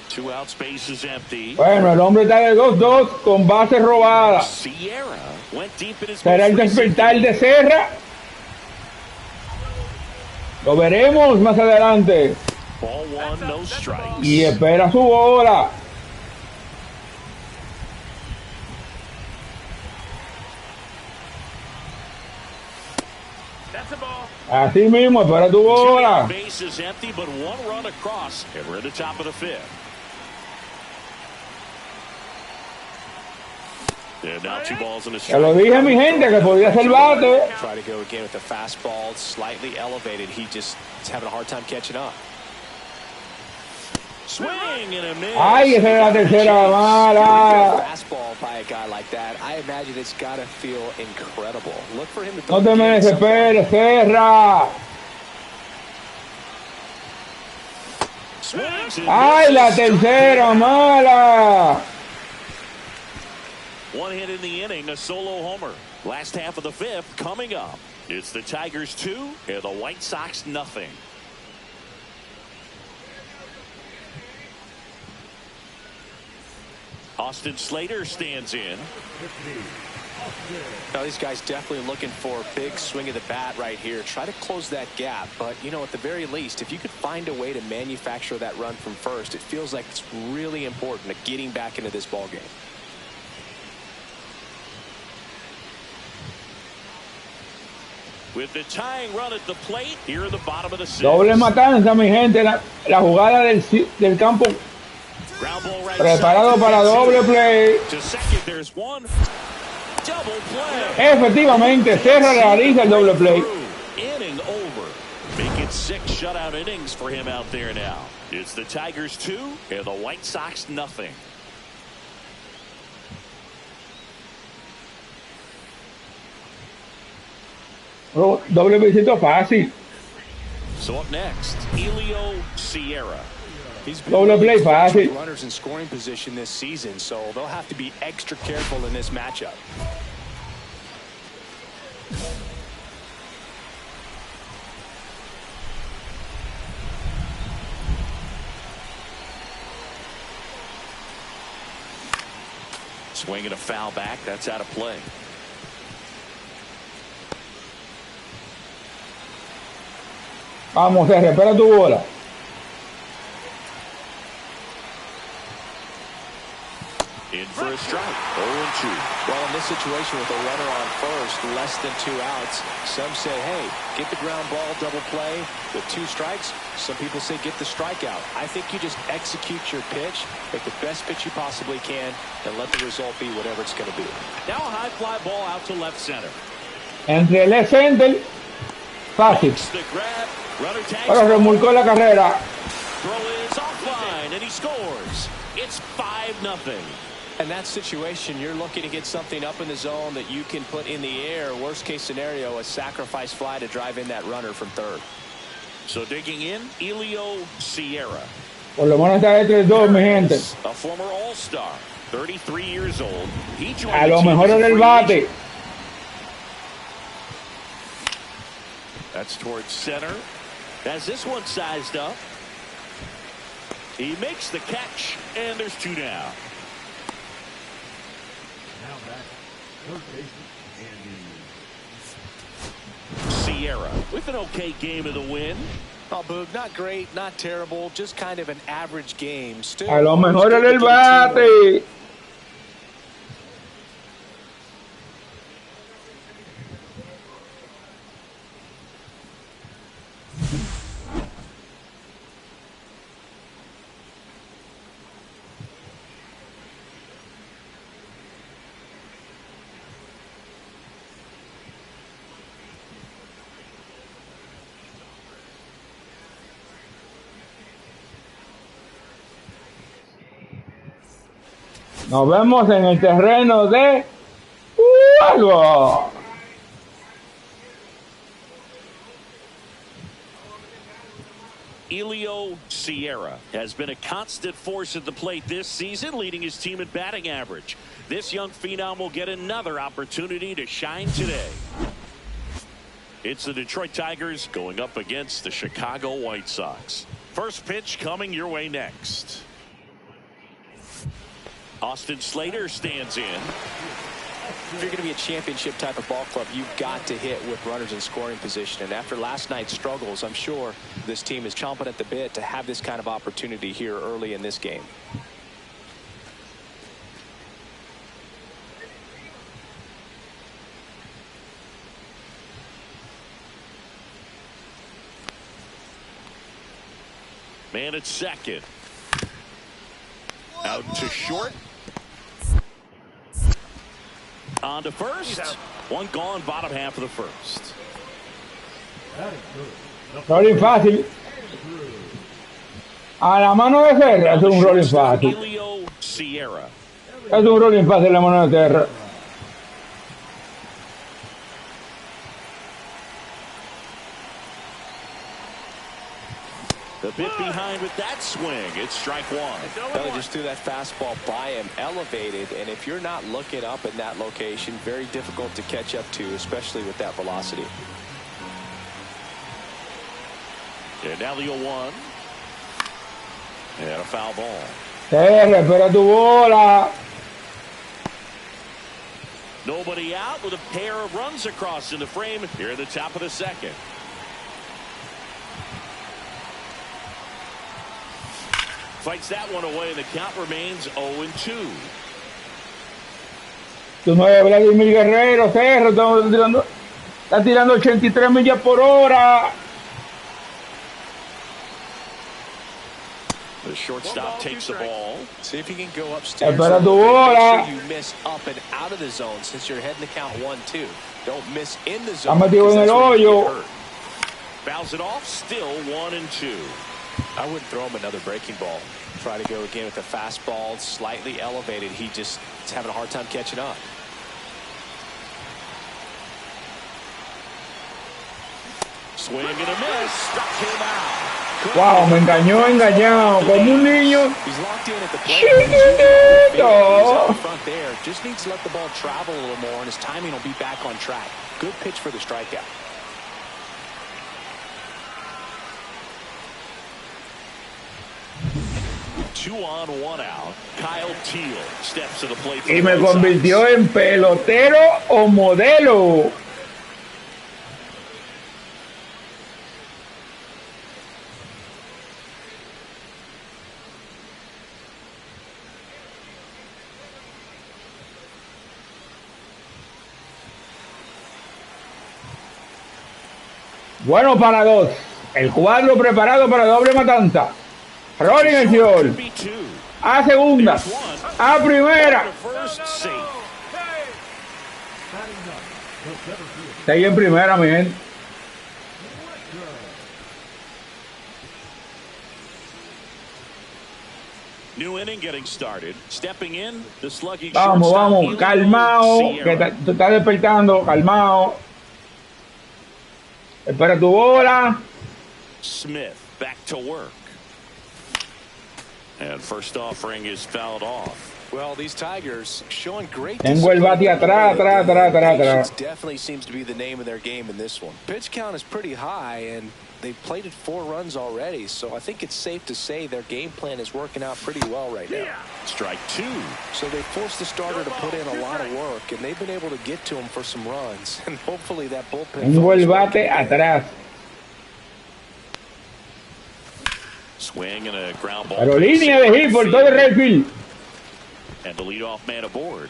2 out, space is empty. Bueno, el hombre está de 2-2 con base robada. Sierra went deep in his. ¿Será el despertar de Serra? Lo veremos más adelante. Ball 1, no strikes. Y espera su bola. Así mismo, espera tu bola. Base is empty, but 1 run across, and we're at the top of the 5th. Now 2 balls and a strike. Ya lo dije, mi gente, que podía ser bate. Try to go again with the fastball, slightly elevated. He just is having a hard time catching up. Swing and a miss. Ay, esa es la tercera mala. Fastball by a guy like that, I imagine it's got to feel incredible. Look for him to. No te me desesperes, Serra. Ay, la tercera mala. 1 hit in the inning, a solo homer. Last half of the 5th coming up. It's the Tigers 2 and the White Sox nothing. Austin Slater stands in. Now these guys definitely looking for a big swing of the bat right here. Try to close that gap, but you know, at the very least, if you could find a way to manufacture that run from first, it feels like it's really important to getting back into this ball game. With the tying run at the plate, here in the bottom of the 6th. Doble matanza, mi gente. La jugada del campo. Ground ball right Preparado para doble play. To second, there's 1. Double play. Efectivamente, Serra realiza el doble play. Inning over. Make it 6 shutout innings for him out there now. It's the Tigers 2 and the White Sox nothing. Doble besito fácil. So up next, Elio Sierra. He's been Doble play fácil. runners in scoring position this season, so they'll have to be extra careful in this matchup. Swinging a foul back, that's out of play. Vamos, Serra, espera tu bola. In for a strike, 0-2. Well, in this situation with a runner on first, less than 2 outs, some say, hey, get the ground ball, double play. With 2 strikes, some people say get the strikeout. I think you just execute your pitch, make the best pitch you possibly can, and let the result be whatever it's going to be. Now a high fly ball out to left center. Entre left center, fácil. The grab, runner tags. Pero remolcó la carrera. Throw is offline, and he scores. It's 5-0. In that situation, you're looking to get something up in the zone that you can put in the air. Worst case scenario, a sacrifice fly to drive in that runner from third. So digging in, Elio Sierra. Por lo menos está de 3-2, mi gente. A former All-Star, 33 years old. He joined A lo the team mejor as a en el free bate. agent. That's towards center. Has this one sized up. He makes the catch, and there's 2 down. Now back, third baseman, Andy. Sierra with an okay game of the win. Oh, Boog, not great, not terrible, just kind of an average game. Still, a lo mejor en el bate. Nos vemos en el terreno de juego. Elio Sierra has been a constant force at the plate this season, leading his team in batting average. This young phenom will get another opportunity to shine today. It's the Detroit Tigers going up against the Chicago White Sox. First pitch coming your way next. Austin Slater stands in. If you're going to be a championship type of ball club, you've got to hit with runners in scoring position. And after last night's struggles, I'm sure this team is chomping at the bit to have this kind of opportunity here early in this game. Man at second. Out to short. On to first. One gone, bottom half of the first. Rolling fácil. A la mano de Serra es un rolling fácil. Elio Sierra. Es un rolling fácil la mano de Serra. The bit behind with that swing. It's strike one. Belly just threw that fastball by him, elevated, and if you're not looking up in that location, very difficult to catch up to, especially with that velocity. And now the 0-1. And a foul ball. Serra, espera tu bola. Nobody out with a pair of runs across in the frame here at the top of the second. Fights that one away, and the count remains 0-2. Tu no es Vladimir Guerrero, Serra, está tirando 83 millas por hora. The shortstop takes the ball. See if you can go upstairs. Espera tu Make bola. sure you miss up and out of the zone since you're heading to count 1-2. Don't miss in the zone. Está metido en el hoyo. Fouls it off, still 1-2. I wouldn't throw him another breaking ball. Try to go again with the fastball, slightly elevated. He just is having a hard time catching up. Swing and a miss. Struck him out. Wow, me engañado, como un niño. He's locked in at the plate. He's out front there. Just needs to let the ball travel a little more, and his timing will be back on track. Good pitch for the strikeout. Two on, one out. Kyle Teal steps to the plate. Y me convirtió en pelotero o modelo. Bueno para dos. El cuadro preparado para doble matanza. Rolling el señor. A segunda. A primera. Está ahí en primera, mi gente. New inning getting started. Stepping in, the sluggish Vamos, shortstop, vamos. Calmado. Que te estás despertando. Calmado. Espera tu bola. Smith back to work. And first offering is fouled off. Well, these Tigers showing great. Tengo el bate atrás. Definitely seems to be the name of their game in this one. Pitch count is pretty high, and they've plated 4 runs already, so I think it's safe to say their game plan is working out pretty well right now. Strike 2. So they forced the starter to put in a lot of work, and they've been able to get to him for some runs, and hopefully that bullpen. Tengo el bate atrás. Swing and a ground ball. Pero línea de hit por todo el right field. And the leadoff man aboard.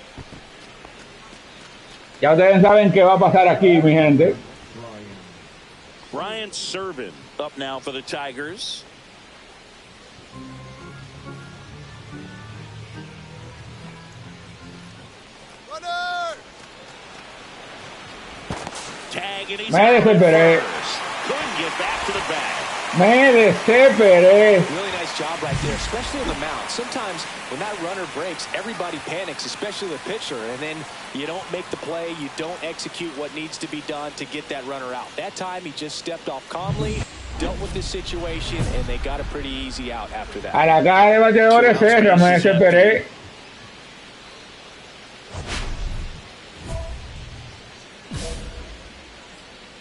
Ya ustedes saben qué va a pasar aquí, mi gente. Ryan Serven up now for the Tigers. Tag and he's Me desesperé. couldn't get back to the bag. Me desesperé. Really nice job right there, especially on the mound. Sometimes when that runner breaks, everybody panics, especially the pitcher, and then you don't make the play, you don't execute what needs to be done to get that runner out. That time he just stepped off calmly, dealt with the situation, and they got a pretty easy out after that. A la caja de bateadores cerra, me desesperé.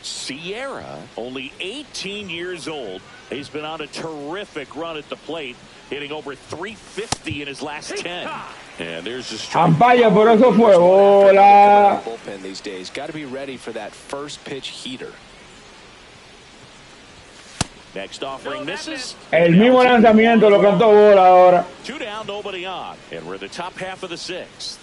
Sierra, only 18 years old. He's been on a terrific run at the plate, hitting over 350 in his last 10. And there's the strike. Ampaya, por eso fue bola. Bullpen these days. Got to be ready for that first pitch heater. Next offering misses. El mismo lanzamiento lo cantó bola ahora. 2 down, nobody on. And we're in the top half of the 6th.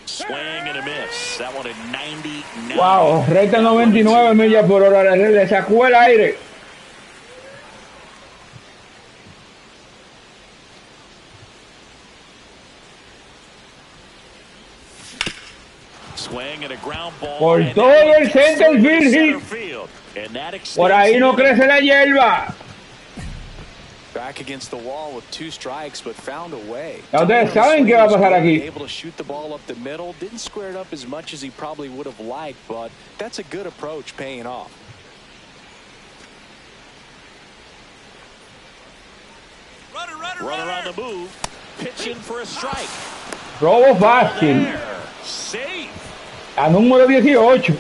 Swing and a miss. That one at 99. Wow, recta 99 millas por hora. Le sacó el aire. Swing and a ground ball. Por todo el center field. Por ahí no crece la hierba. Back against the wall with 2 strikes, but found a way. Ya ustedes saben qué va a pasar aquí. Able to shoot the ball up the middle. Didn't square it up as much as he probably would have liked, but that's a good approach, paying off. Runner on the move. Pitching for a strike. Robo fácil. Safe. A número 18.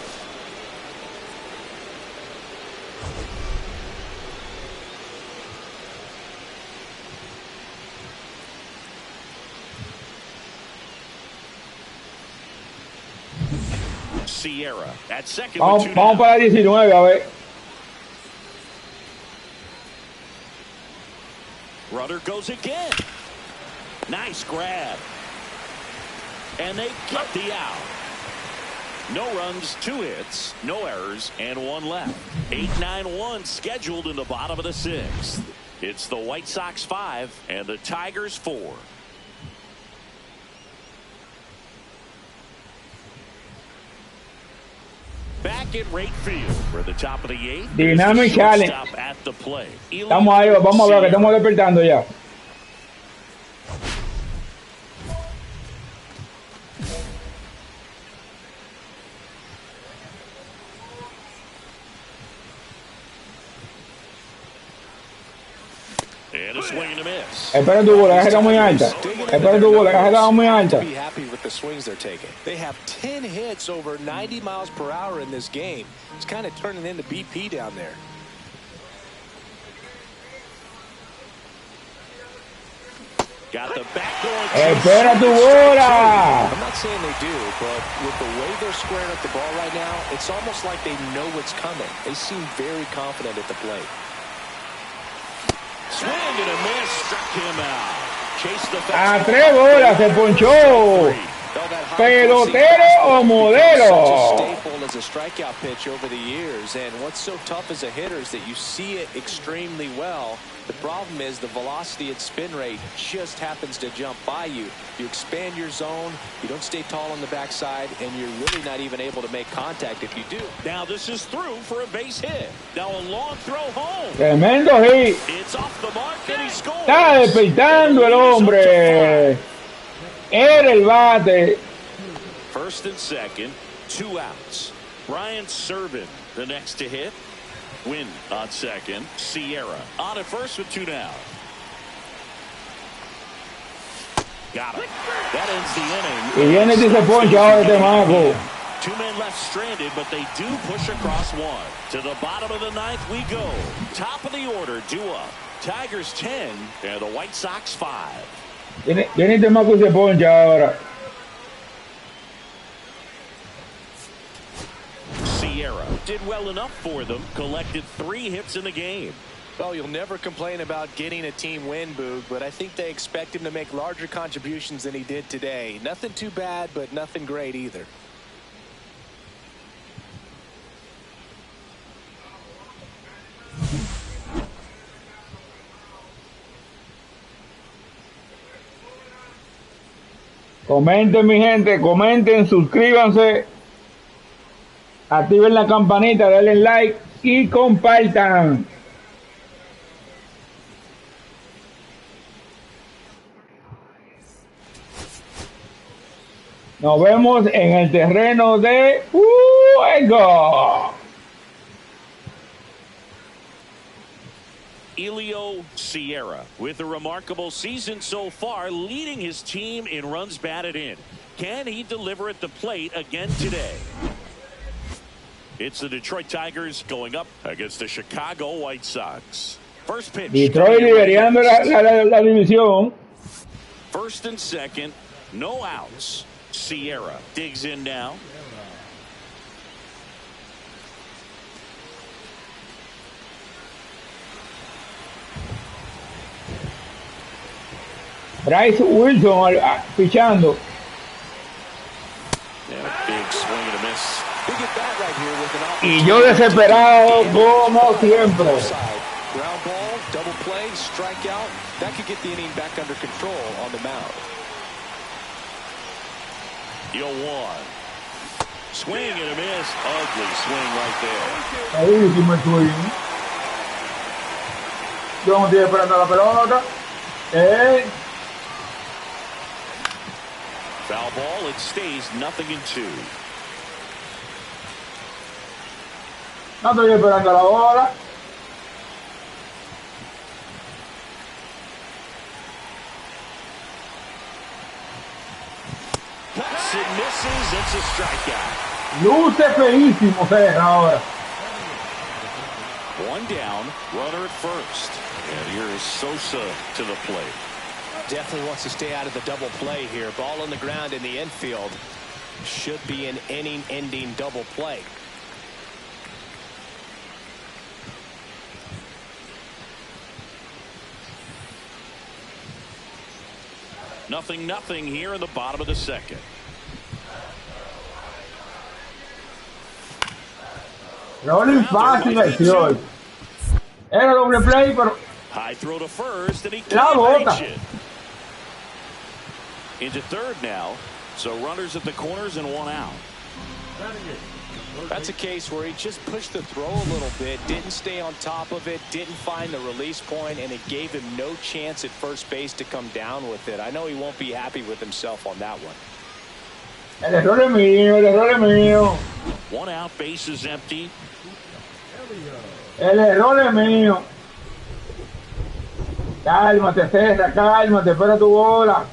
Sierra at second. Vamos para 19, a ver. Runner goes again. Nice grab. And they get the out. No runs, 2 hits, no errors, and 1 left. 8-9-1 scheduled in the bottom of the 6th. It's the White Sox 5 and the Tigers 4. Back at right field for the top of the 8th. Dynamic challenge. At the plate. Estamos ahí, vamos a ver que estamos despertando ya. And a swing and a miss. Espera tu bola, la caja está muy alta. Espera tu bola, la caja está muy alta. Be happy with the swings they're taking. They have 10 hits over 90 miles per hour in this game. It's kind of turning into BP down there. Got the back going. Espera tu bola. I'm not saying they do, but with the way they're squaring up the ball right now, it's almost like they know what's coming. They seem very confident at the plate. Swing and a miss, struck him out. Chase the A 3 bolas se ponchó. Pelotero o modelo. Such a staple as a strikeout pitch over the years, and what's so tough as a hitter is that you see it extremely well. The problem is the velocity and spin rate just happens to jump by you. You expand your zone, you don't stay tall on the backside, and you're really not even able to make contact if you do. Now this is through for a base hit. Now a long throw home. Tremendo hit. It's off the mark and he scores. Está despertando el hombre. Era el bate. First and second, 2 outs. Ryan Serven, the next to hit. Win on second. Sierra on at first with 2 down. Got it. That ends the inning. Y viene ese poncho ahora este mago. 2 men left stranded, but they do push across 1. To the bottom of the 9th we go. Top of the order, due up. Tigers 10 and the White Sox 5. Viene este mago y se poncha ahora. Sierra Sierra did well enough for them, collected 3 hits in the game. Well, you'll never complain about getting a team win, Boog, but I think they expect him to make larger contributions than he did today. Nothing too bad, but nothing great either. Comenten, mi gente, comenten, suscríbanse, activen la campanita, denle like y compartan. Nos vemos en el terreno de juego. Elio Sierra with a remarkable season so far, leading his team in runs batted in. Can he deliver at the plate again today? It's the Detroit Tigers going up against the Chicago White Sox. First pitch. Detroit liderando la división. First and second, no outs. Sierra digs in now. Bryce Wilson pichando. Y yo desesperado como siempre. Ground ball, double play, strikeout. That could get the inning back under control on the mound. 0-1. Swing and a miss. Ugly swing right there. Ahí sí me swing. Yo no estoy esperando la pelota. Foul ball. It stays 0-2. No estoy esperando la bola. Cuts and misses. It's a strikeout. Luce feísimo ahora. 1 down. Runner at first. And here is Sosa to the plate. Definitely wants to stay out of the double play here. Ball on the ground in the infield. Should be an inning-ending double play. Nothing here in the bottom of the second. Rolling fácil el señor. Era doble play, pero high throw to first, and he la bota. Into third now, so runners at the corners and 1 out. That's a case where he just pushed the throw a little bit, didn't stay on top of it, didn't find the release point, and it gave him no chance at first base to come down with it. I know he won't be happy with himself on that one. El error es mío, el error es mío. 1 out, base is empty. El error es mío. Cálmate, César, cálmate, espera tu bola.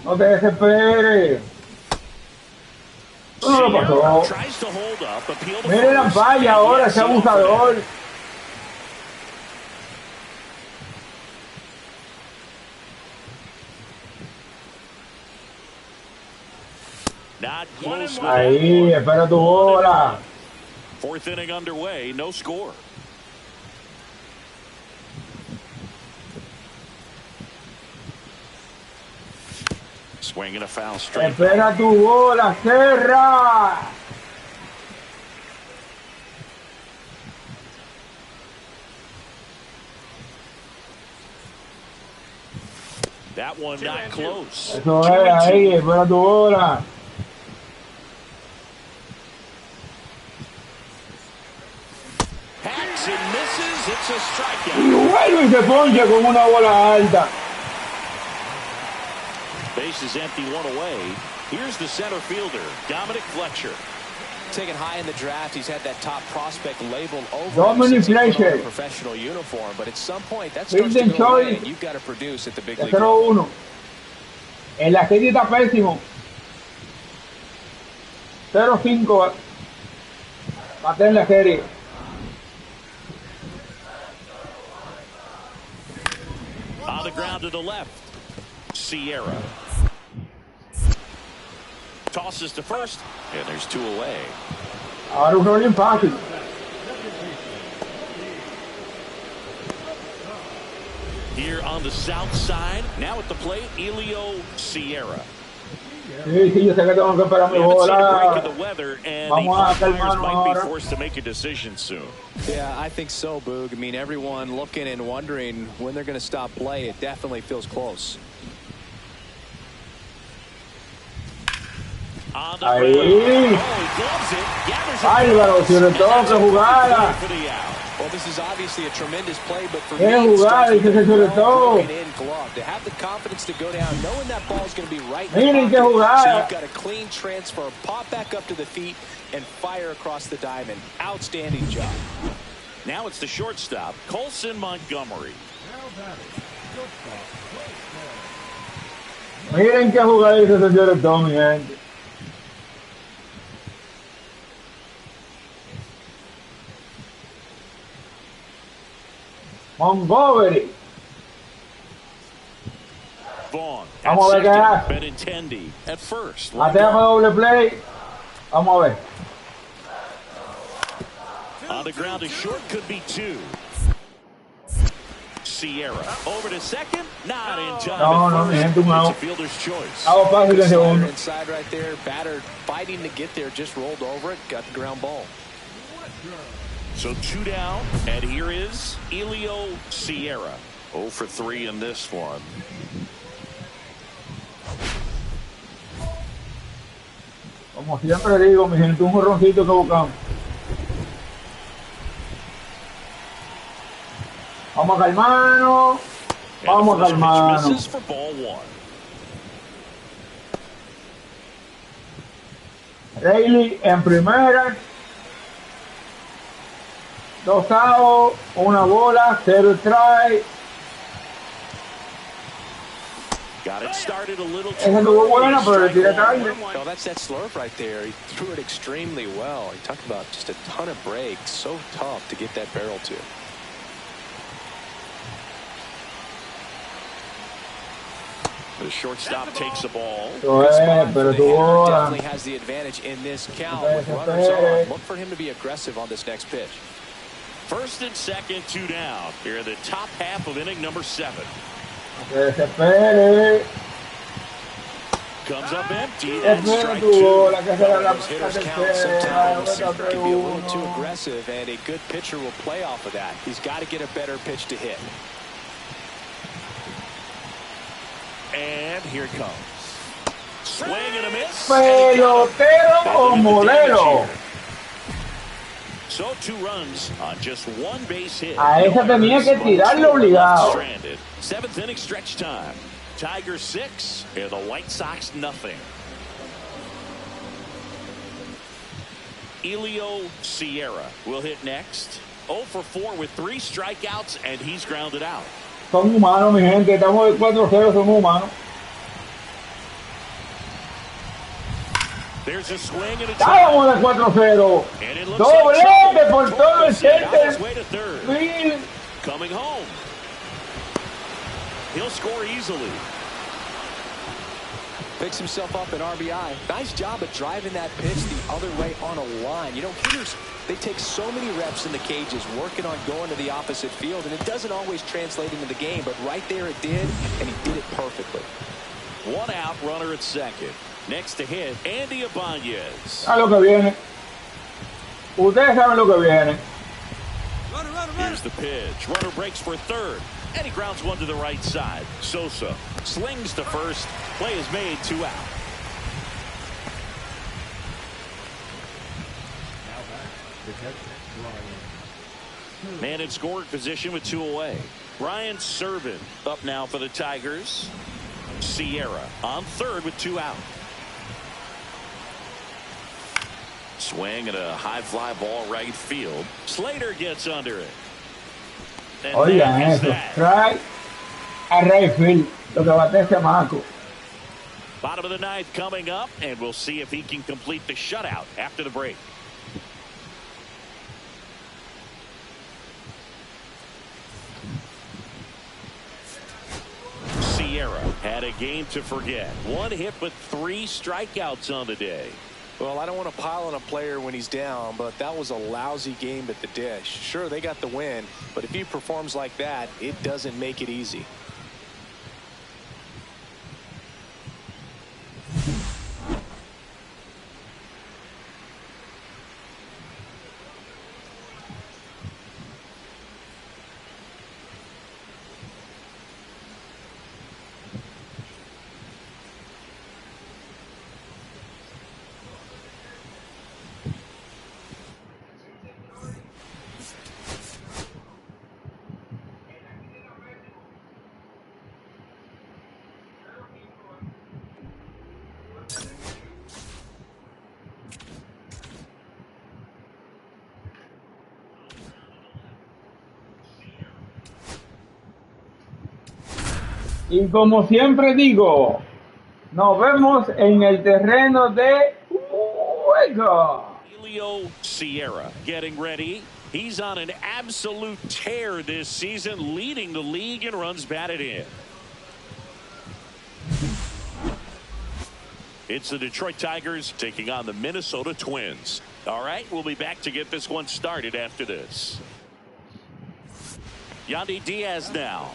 No te desesperes. No lo pasó. Mire la falla ahora, ese abusador. Ahí, espera tu bola. 4th inning underway, no score. Swinging a foul straight. Espera tu bola, Serra. That one not close. Eso es ahí, espera tu bola. Hacks and misses. It's a strikeout. Y vuelve y se poncha con una bola alta. Base is empty, 1 away. Here's the center fielder, Dominic Fletcher. Taken high in the draft, he's had that top prospect labeled over Dominic Fletcher. Professional uniform, but at some point that starts to go away, and you've got to produce at the big league. 0-1. En la serie está pésimo. 0-5. Bate en la serie. On the ground to the left, Sierra. Tosses to first, and there's 2 away. Ahora un rolling fácil. Here on the south side, now at the plate, Elio Sierra. Sí, yo sé que tengo que esperar mi bola. Vamos a calmarnos ahora. Forced to make a decision soon. Yeah, I think so, Boog. I mean, everyone looking and wondering when they're going to stop play. It definitely feels close. Ahí. Álvaro, sobre todo que jugada. Well, this is obviously a tremendous play, but for me, jugada, y que sobre todo. To have the confidence to go down, knowing that ball is going to be right Miren qué so jugada. you've got a clean transfer, pop back up to the feet, and fire across the diamond. Outstanding job. Now it's the shortstop, Colson Montgomery. Miren qué jugada hizo ese señor Esto, mi gente. Montgomery. Vaughn. Vamos a ver qué hace. Benintendi at first. Hacemos doble play. Vamos a ver. On the ground to short, could be 2. Sierra over to second, not in time. No, mi gente, un out. Fielder's choice. Hago fácil en segundo. Inside right there, batter fighting to get there, just rolled over it, got the ground ball. So 2 down, and here is Elio Sierra. 0 for 3 in this one. Como siempre digo, mi gente, un jorroncito que buscamos. Vamos a calmarnos. Vamos a calmarnos. Rayleigh en primera. 2 outs, 1 bola, 0 strike. Got it started a little Esa estuvo buena, pero le tiré tarde. Oh, that's that slurve right there. He threw it extremely well. He talked about just a ton of breaks. So tough to get that barrel to. The shortstop takes the ball. Pero tu bola. Definitely has the advantage in this count with runners on. Look for him to be aggressive on this next pitch. First and second, 2 down. Here in the top half of inning number 7. Comes up empty. And strike 2. Those hitters count sometimes can be a little too aggressive, and a good pitcher will play off of that. He's got to get a better pitch to hit. And here it comes. Swing and a miss. Pelotero o modelo. So 2 runs on just 1 base hit. A esa tenía que tirarlo obligado. 7th inning stretch time. Tigers 6 and the White Sox nothing. Elio Sierra will hit next. 0 for 4 with 3 strikeouts, and he's grounded out. Son humanos, mi gente. Estamos de 4-0, son humanos. There's a swing and a Estábamos de 4-0. Doblete por todo el center. Coming home. He'll score easily. Picks himself up an RBI. Nice job of driving that pitch the other way on a line. You know, hitters, they take so many reps in the cages working on going to the opposite field, and it doesn't always translate into the game, but right there it did, and he did it perfectly. 1 out, runner at second. Next to hit, Andy Ibanez. A lo que viene. Ustedes saben lo que viene. Here's the pitch. Runner breaks for third, and he grounds one to the right side. Sosa slings to first. Play is made, 2 out. Man in scoring position with 2 away. Ryan Servin up now for the Tigers. Sierra on third with 2 out. Swing and a high fly ball right field. Slater gets under it. Oigan eso. Strike a right field. Lo que bate ese maco. Bottom of the 9th coming up, and we'll see if he can complete the shutout after the break. Sierra Had a game to forget. One hit, but 3 strikeouts on the day. Well, I don't want to pile on a player when he's down, but that was a lousy game at the dish. Sure, they got the win, but if he performs like that, it doesn't make it easy. Y como siempre digo, nos vemos en el terreno de juego. Elio Sierra getting ready. He's on an absolute tear this season, leading the league in runs batted in. It's the Detroit Tigers taking on the Minnesota Twins. All right, we'll be back to get this one started after this. Yandy Diaz now.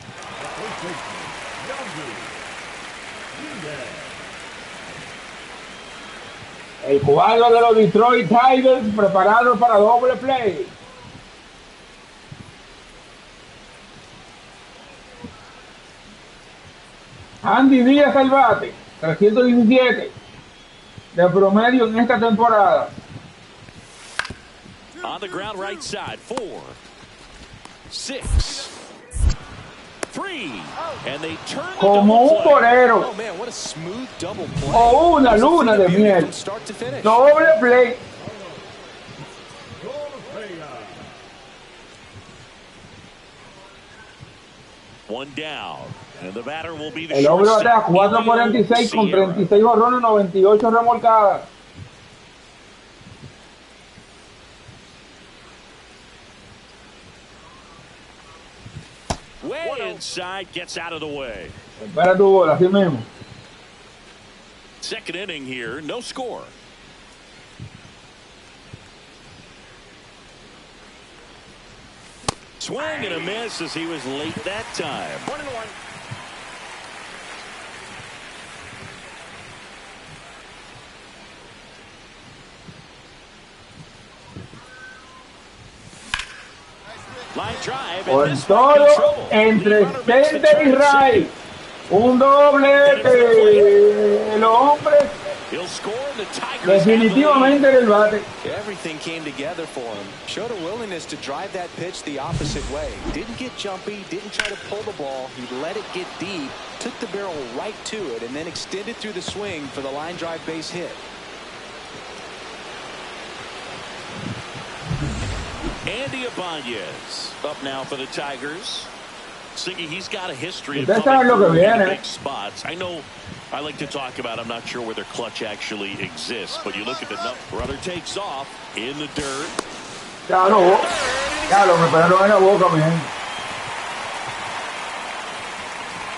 El cuadro de los Detroit Tigers preparado para doble play. Andy Díaz al bate, 317 de promedio en esta temporada. On the ground right side, 4, 6, 3, and they turn the como un torero. Oh man, what a smooth double play. O una luna de miel. From start to finish. Doble play. One down, and the batter will be the El hombre batea shortstop, 4.46 con Sierra. 36 jonrones, 98 remolcadas. Way inside, gets out of the way. Espera tu bola, así mismo. Second inning here, no score. Swing and a miss as he was late that time. 1-1. Line drive, Con todo entre center y right. Un doblete. Los hombres definitivamente del bate. Everything came together for him. Showed a willingness to drive that pitch the opposite way. Didn't get jumpy, didn't try to pull the ball. He let it get deep, took the barrel right to it, and then extended through the swing for the line drive base hit. Andy Ibanez up now for the Tigers. Siggy, he's got a history of Usted coming sabe lo que through in viene. big spots. I know I like to talk about, I'm not sure where their clutch actually exists, but you look at the number. Brother takes off in the dirt. Ya lo, me pegaron en la boca, mi gente.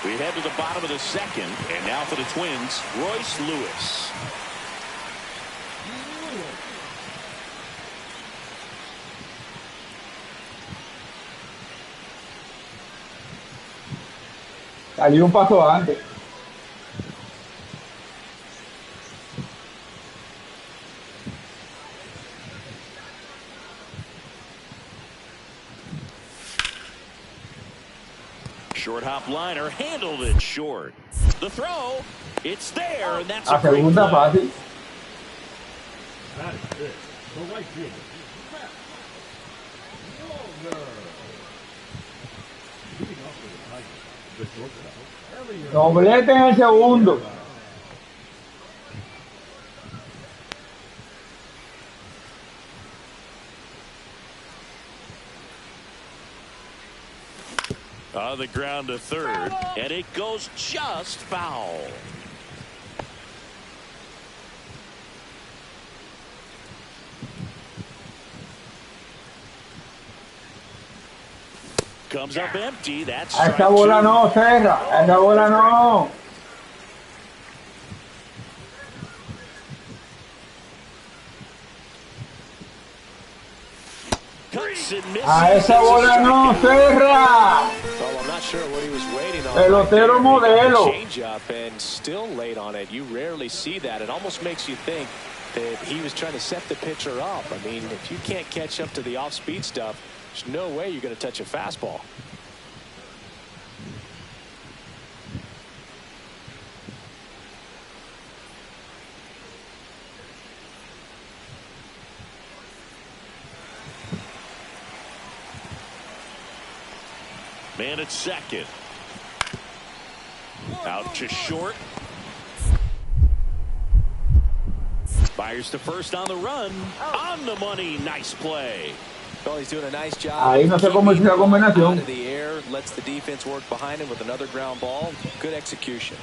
We head to the bottom of the second, and now for the Twins, Royce Lewis. Salió un paso antes. Short hop liner, handled it short. The throw, it's there, and that's A a great segunda play. fácil. That is it. The right fielder. Leading off for the Tigers, the shortstop. Doblete en el segundo. On the ground to third, and it goes just foul. Comes up empty. That's A esa strike bola two. no, Serra. A esa bola no. A esa bola no, Serra. Well, I'm not sure what he was waiting on. Pelotero modelo. Change up and still late on it. You rarely see that. It almost makes you think that he was trying to set the pitcher up. I mean, if you can't catch up to the off-speed stuff, there's no way you're going to touch a fastball. Man at second. Out to short. Fires to first on the run. On the money. Nice play. Well, he's doing a nice job. Ahí no sé cómo es esa combinación. Out of the air, lets the defense work behind him with another ground ball. Good execution.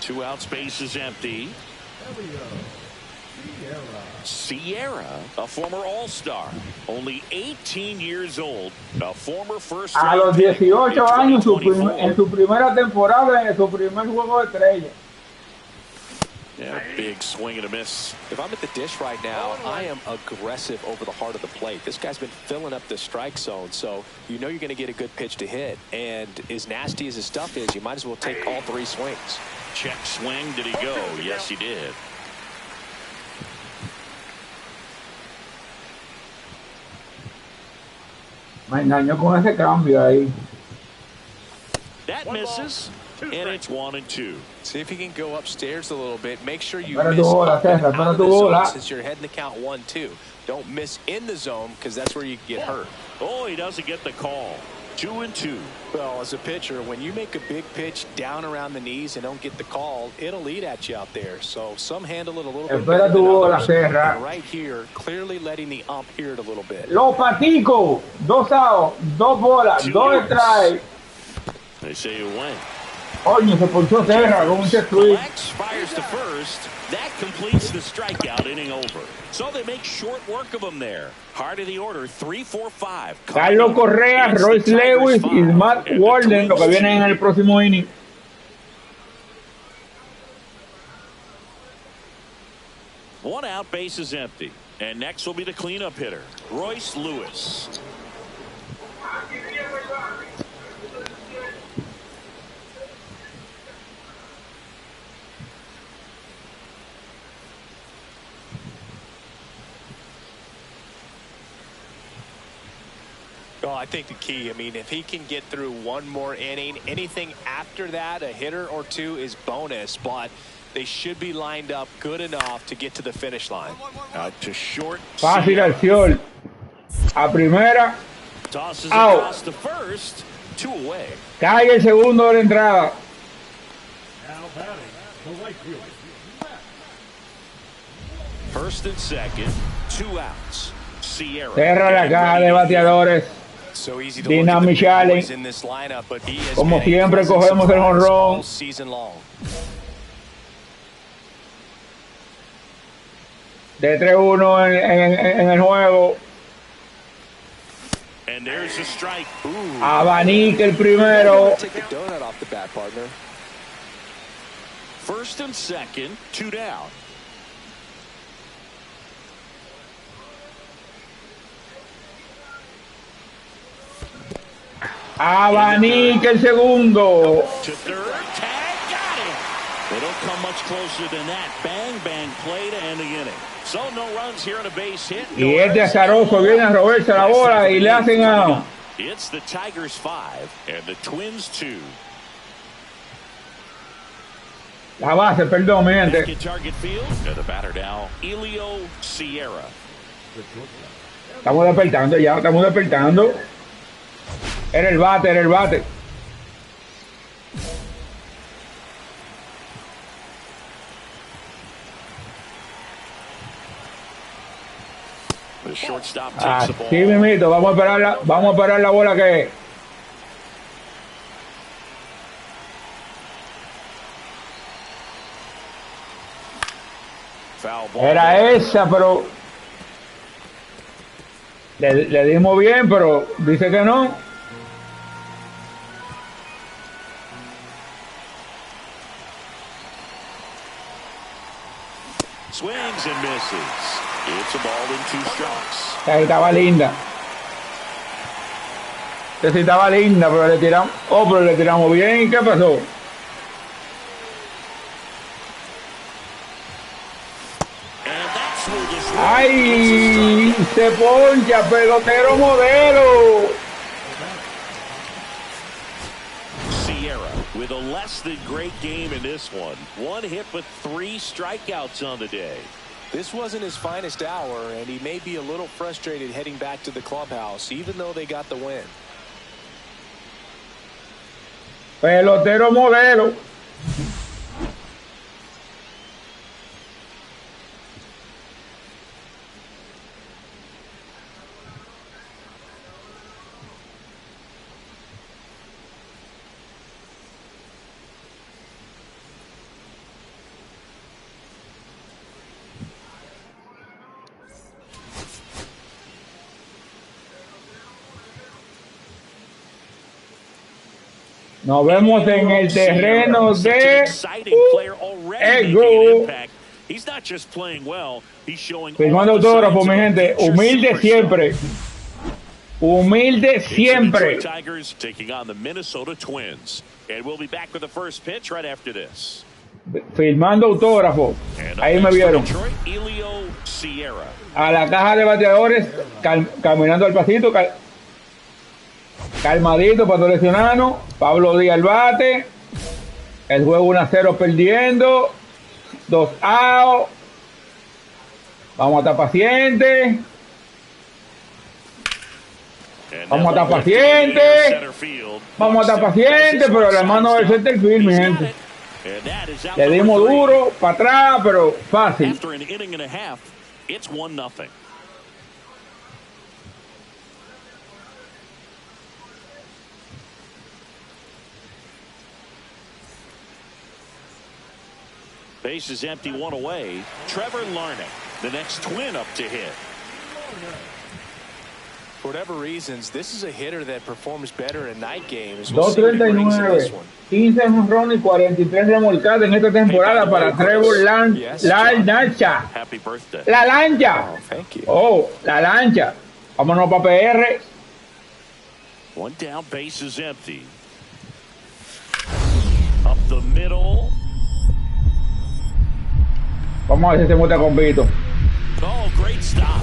2 outs, base is empty. Sierra, a former All-Star, only 18 years old, a former first. A los 18 años en su primera temporada, en su primer juego de estrella. Yeah, big swing and a miss. If I'm at the dish right now, I am aggressive over the heart of the plate. This guy's been filling up the strike zone, so you know you're going to get a good pitch to hit. And as nasty as his stuff is, you might as well take all 3 swings. Check swing. Did he go? Yes, he did. Me engañó con ese cambio ahí. That misses, and it's 1-2. See if you can go upstairs a little bit. Make sure you Para miss tu bola, up and César, out para of the tu zone bola. since you're heading to count 1-2. Don't miss in the zone because that's where you get hurt. Oh, he doesn't get the call. 2-2. Well, as a pitcher, when you make a big pitch down around the knees and don't get the call, it'll eat at you out there. So some handle it a little bit Espera better tu than bola, others. Serra. And right here, clearly letting the ump hear it a little bit. Los paticos, 2 outs, 2 bolas, 2 strikes. They say you win. Coño, se ponchó Serra con un check swing. Flex fires to first. That completes the strikeout, inning over. So they make short work of him there. Heart of the order, 3-4-5. Carlos Correa, Royce Lewis y Matt Walden, lo que viene en el próximo inning. One out, base is empty. And next will be the cleanup hitter, Royce Lewis. Well, I think the key, I mean, if he can get through one more inning, anything after that, a hitter or 2 is bonus, but they should be lined up good enough to get to the finish line. Out to short. Fácil acción. A primera. Tosses Out. across to first. 2 away. Cae el segundo de la entrada. Now batting, the right fielder. First and second. 2 outs. Sierra. Cerra la caja de bateadores. So easy to Dynamic challenge. in this lineup, but he has Como been a siempre pleasant cogemos el surprise jonrón. all season long. De 3-1 en el juego. And there's a strike. Ooh. Abanica el primero. Take the donut off the bat, partner. First and second. 2 down. Abanica el segundo. To third. Tag. Got him. They don't come much closer than that. Bang, bang play to end the inning. So no runs here on a base hit. Y este azaroso viene a robarse la bola y le hacen a... It's the Tigers 5 and the Twins 2. La base, perdón, mi Back gente. in target field. And the batter now, Elio Sierra. Estamos despertando ya, estamos despertando. Era el bate, era el bate. The shortstop takes the ball. Así mismito, vamos a esperar la bola que... Foul ball. Era esa, pero... Le dimos bien, pero dice que no. Swings and misses. It's a ball in 2 strikes. Ahí estaba linda. sí estaba linda, pero le tiramos. Oh, pero le tiramos bien. ¿Qué pasó? ¡Ay! Se poncha, pelotero modelo. With a less than great game in this one. One hit with 3 strikeouts on the day. This wasn't his finest hour, and he may be a little frustrated heading back to the clubhouse, even though they got the win. Pelotero modelo. Nos vemos en el terreno de Ego. Firmando autógrafo, mi gente. Humilde siempre. Humilde siempre. Firmando autógrafo. Ahí me vieron. A la caja de bateadores, caminando al pasito. Calmadito para Tolesionano. Pablo Díaz al bate. El juego 1-0 perdiendo. 2 out. Vamos a estar pacientes. Vamos a estar pacientes. Vamos a estar pacientes. Pero la mano del center field, mi gente. Le dimos duro para atrás, pero fácil. Base is empty, 1 away. Trevor Larnach, the next twin up to hit. For whatever reasons, this is a hitter that performs better in night games. 239, 15 jonrones y 43 remolcadas en esta temporada para Trevor Lancha. Happy birthday. La lancha. Oh, thank you. Oh, la lancha. Vámonos para PR. 1 down, base is empty. Up the middle. Vamos a ver si se muestra con Vito. Oh, great stop.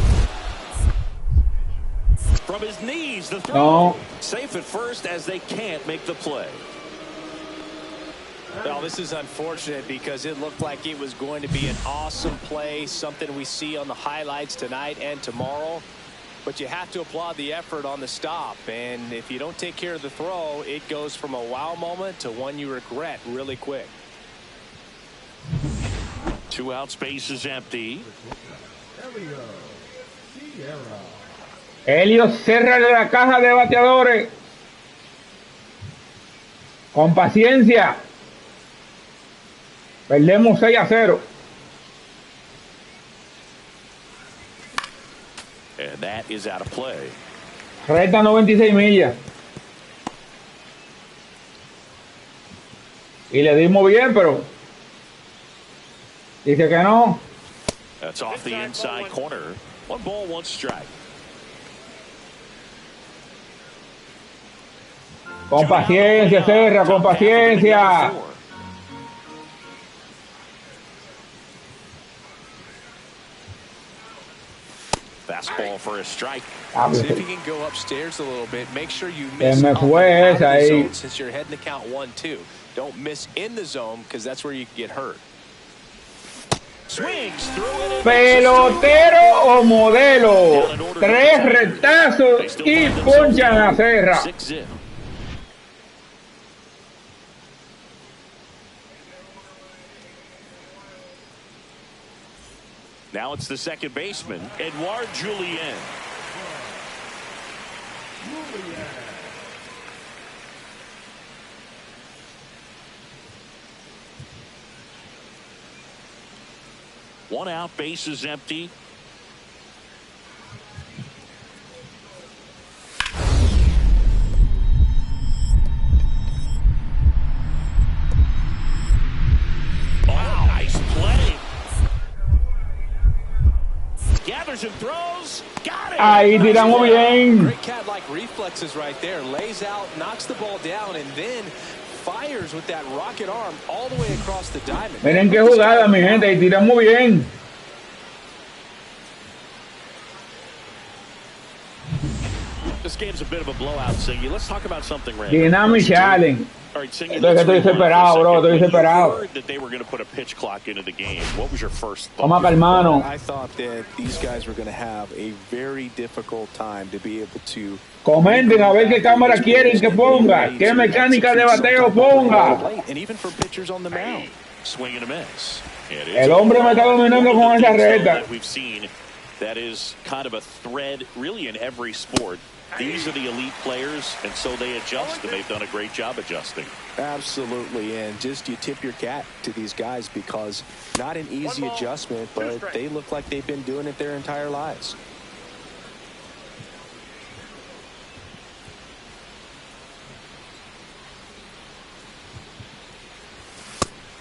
From his knees, the throw. No. Safe at first as they can't make the play. Well, this is unfortunate because it looked like it was going to be an awesome play, something we see on the highlights tonight and tomorrow. But you have to applaud the effort on the stop. And if you don't take care of the throw, it goes from a wow moment to one you regret really quick. 2 outs, base is empty. Helio cerra la caja de bateadores. Con paciencia. Perdemos 6-0. And that is out of play. Recta 96 millas. Y le dimos bien, pero dice que no. That's off the inside corner. 1 ball, 1 strike. Con paciencia, Serra, con paciencia. Fastball for a strike. See if you can go upstairs a little bit. Make sure you Se miss me fue esa ahí. since you're heading to count 1-2. Don't miss in the zone because that's where you can get hurt. Swings through it. Pelotero o modelo. 3 retazos y ponchan a Serra. 6-0. Now it's the second baseman, Edouard Julien. One out, base is empty. Fires and throws. Got it. Ahí tiramos bien. Great cat-like reflexes right there. Lays out, knocks the ball down, and then fires with that rocket arm all the way across the diamond. Miren qué jugada, mi gente. Ahí tiramos bien. This game's a bit of a blowout, Singy. Let's talk about something random. Dynamic challenge. All right, Singy, Estoy desesperado, bro. Estoy desesperado. heard that they were going to put a pitch clock into the game. What was your first thought? Vamos a calmarnos. I thought that these guys were going to have a very difficult time to be able to. Comenten a ver qué cámara quieren que ponga. Qué mecánica de bateo ponga. And even for pitchers on the mound. Swing and a miss. El hombre me está dominando con esa recta. We've seen that is kind of a thread really in every sport. These are the elite players, and so they adjust, and they've done a great job adjusting. Absolutely, and just you tip your cap to these guys because not an easy adjustment, but they look like they've been doing it their entire lives.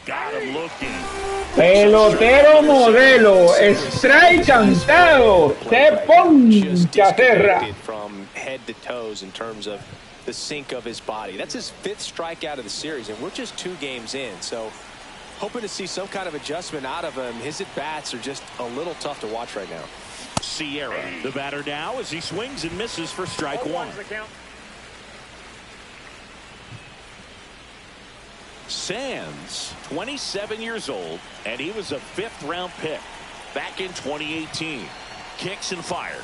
Got him looking. Pelotero modelo, strike cantado, se poncha terra. From head to toes in terms of the sink of his body. That's his 5th strikeout of the series, and we're just 2 games in. So hoping to see some kind of adjustment out of him. His at-bats are just a little tough to watch right now. Sierra, the batter now as he swings and misses for strike 1. Sands, 27 years old, and he was a 5th-round pick back in 2018. Kicks and fires.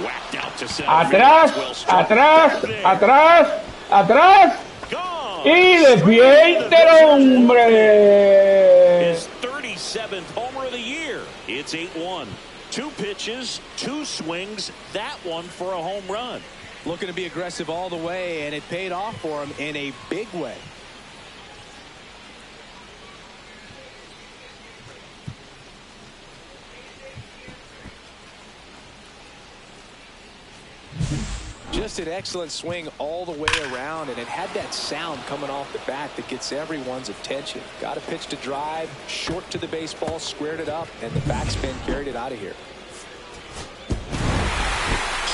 Whacked out to center. Atrás, atrás, atrás, atrás. Y defiende el hombre. His 37th homer of the year. It's 8-1. 2 pitches, 2 swings. That one for a home run. Looking to be aggressive all the way, and it paid off for him in a big way. Just an excellent swing all the way around, and it had that sound coming off the bat that gets everyone's attention. Got a pitch to drive, short to the baseball, squared it up, and the backspin carried it out of here.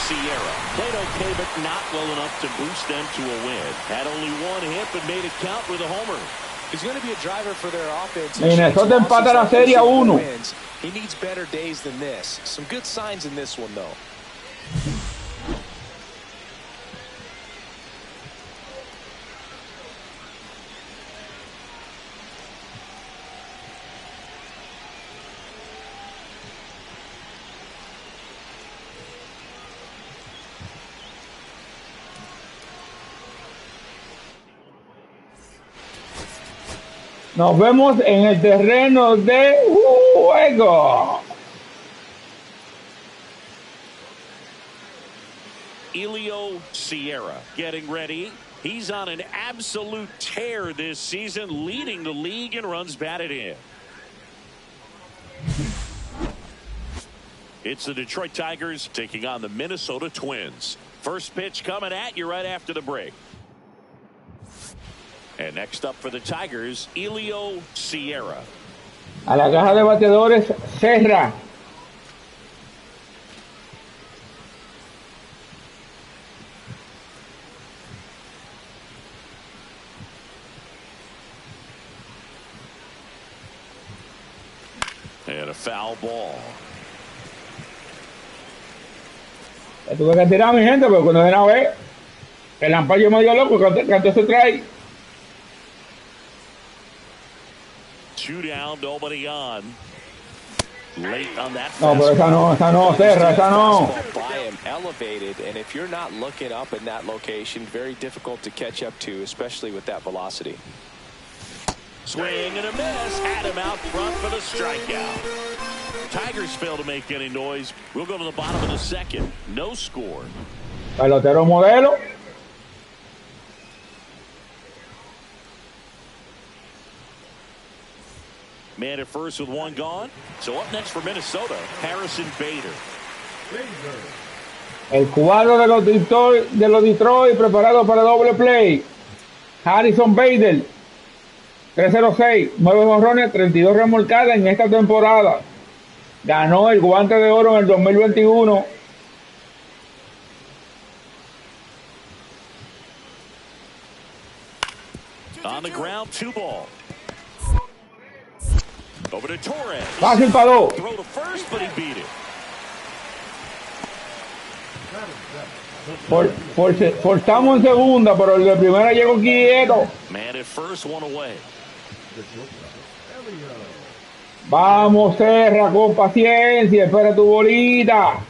Sierra played okay, but not well enough to boost them to a win. Had only 1 hit, but made it count with a homer. He's going to be a driver for their offense. Minnesota empata la serie a 1. He needs better days than this. Some good signs in this one, though. Nos vemos en el terreno de juego. Elio Sierra getting ready. He's on an absolute tear this season, leading the league in runs batted in. It's the Detroit Tigers taking on the Minnesota Twins. First pitch coming at you right after the break. And next up for the Tigers, Elio Sierra. A la caja de bateadores, Serra. And a foul ball. La tuve que tirar, mi gente, porque cuando ven a ver, el amparo medio loco, cuando se trae. 2 down, nobody on. Late on that. No, pero esa no, Serra, esa no. By him, elevated, and if you're not looking up in that location, very difficult to catch up to, especially with that velocity. Swing and a miss. Had him out front for the strikeout. Tigers fail to make any noise. We'll go to the bottom of the 2nd. No score. Pelotero modelo. Man at first with 1 gone. So up next for Minnesota, Harrison Bader. El cubano de los Detroit preparado para doble play. Harrison Bader. 306, 9 jonrones, 32 remolcadas en esta temporada. Ganó el guante de oro en el 2021. On the ground, 2-ball. Over to Torres. Fácil para dos. Throw to first, but he beat it. Forzamos en segunda, pero el de primera llegó quieto. Man at first, one away. Vamos, Serra, con paciencia, espera tu bolita.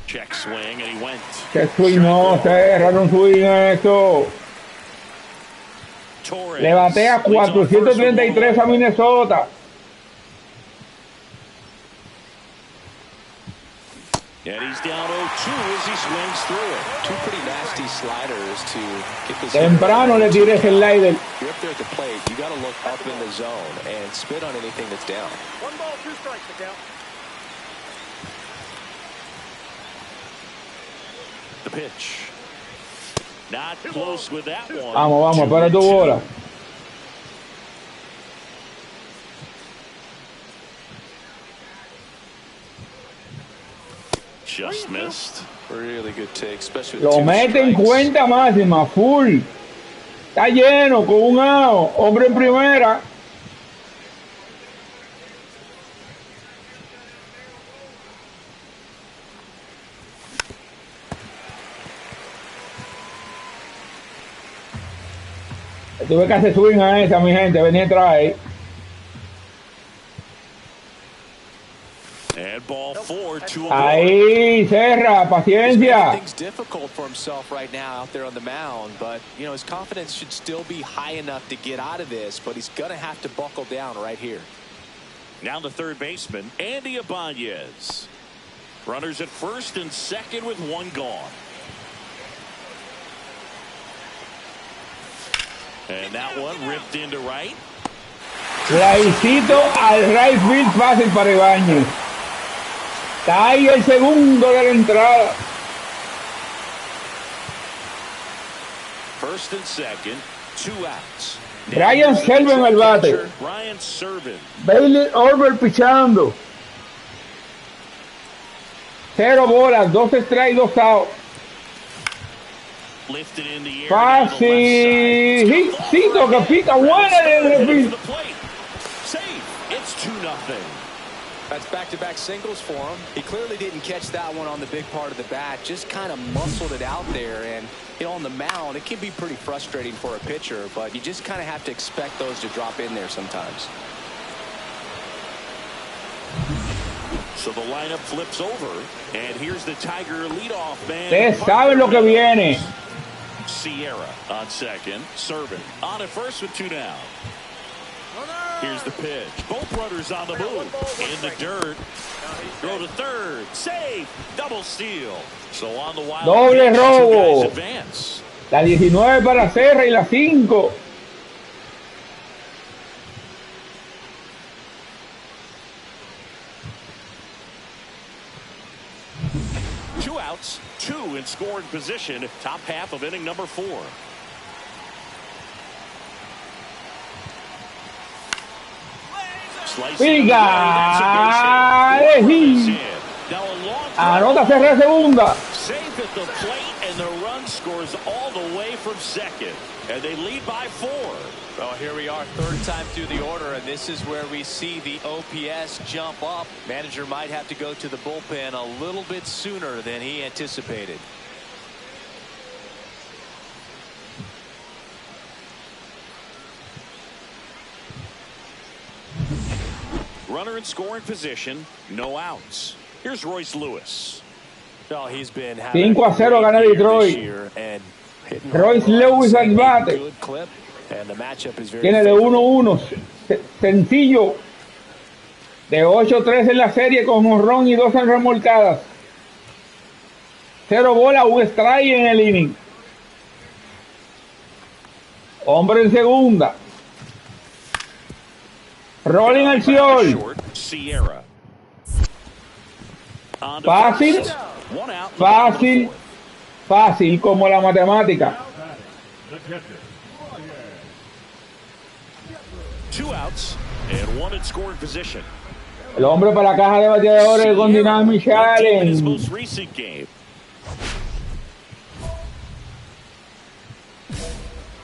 Check swing, and he went. Que swing no, Serra, no swing eso. Torres Le batea 433 a Minnesota. And he's down 0-2 as he swings through it. Two pretty nasty sliders to get this. Temprano le tiré ese slider. You're up there at the plate. You got to look up in the zone and spit on anything that's down. 1 ball, 2 strikes to count. The pitch. Not close with that one. Vamos, espera tu bola. Just missed. Really good take, especially with Lo two mete en strikes. cuenta máxima, full. Está lleno, con un out. Hombre en primera. Tuve que hacer swing a esa, mi gente. Venía atrás ahí. And ball 4, 2 Ahí, Serra, paciencia. Things difficult for himself right now out there on the mound, but you know his confidence should still be high enough to get out of this, but he's gonna have to buckle down right here. Now the third baseman, Andy Ibanez. Runners at first and second with 1 gone. And that one ripped into right. Raicito al right field, fácil para Ibáñez. Está ahí el segundo de la entrada. First and second, 2 outs. Brian Serven en el bate. Brian Serven. Bailey Orber pichando. 0 bolas, 2 strikes, 2 outs. Lifted in the air. Fácil. Hitcito que pica buena de The plate. Save. It's 2-0. That's back-to-back singles for him. He clearly didn't catch that one on the big part of the bat, just kind of muscled it out there. And, you know, on the mound, it can be pretty frustrating for a pitcher, but you just kind of have to expect those to drop in there sometimes. So the lineup flips over, and here's the Tiger leadoff man. Ustedes saben lo que viene. Sierra on second, Serven on at first with 2 down. Here's the pitch. Both runners on the move. In the dirt. Throw to third. Save. Double steal. So on the wild. Doble robo. Advance. La 19 para Serra y la 5. Two outs, 2 in scoring position. Top half of inning number 4. Pica. Anota Serra segunda. Safe at the plate, and the run scores all the way from second. And they lead by 4. Well, here we are, third time through the order, and this is where we see the OPS jump up. Manager might have to go to the bullpen a little bit sooner than he anticipated. Runner in scoring position, no outs. Here's Royce Lewis. Well, he's been 5-0 gana Detroit. Royce Lewis al bate. Tiene de 1-1. Sencillo. De 8-3 en la serie con jonrón y 2 remolcadas. 0 bola, 1 strike en el inning. Hombre en segunda. Rolling acción. Fácil. Fácil. Fácil como la matemática. 2 outs, And one in scoring position. El hombre para la caja de bateadores con Dynamic Challenge. Most recent game.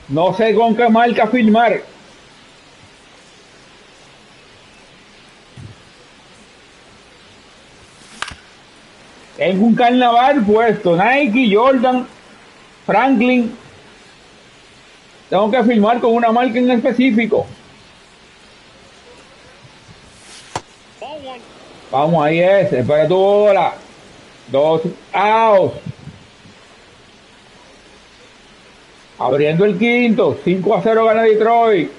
No sé con qué marca firmar. Tengo un carnaval puesto. Nike, Jordan, Franklin. Tengo que firmar con una marca en específico. Vamos, ahí ese. Para tu bola. 2 outs. Abriendo el quinto. 5-0 gana Detroit.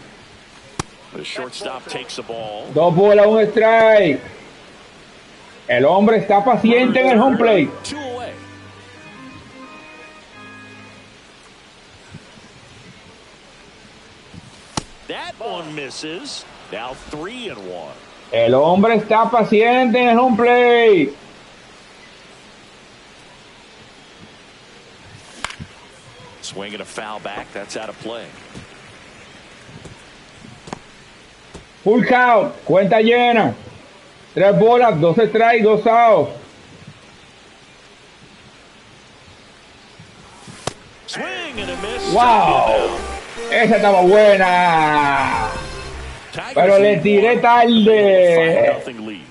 The shortstop takes the ball. 2 bolas, 1 strike. El hombre está paciente en el home plate. 2 away. That one misses. Now 3-1. El hombre está paciente en el home plate. Swinging a foul back. That's out of play. Full count. Cuenta llena. 3 bolas, 2 strikes, 2 outs. Swing and a miss. ¡Wow! Esa estaba buena. Pero le tiré tarde. 5-0 lead.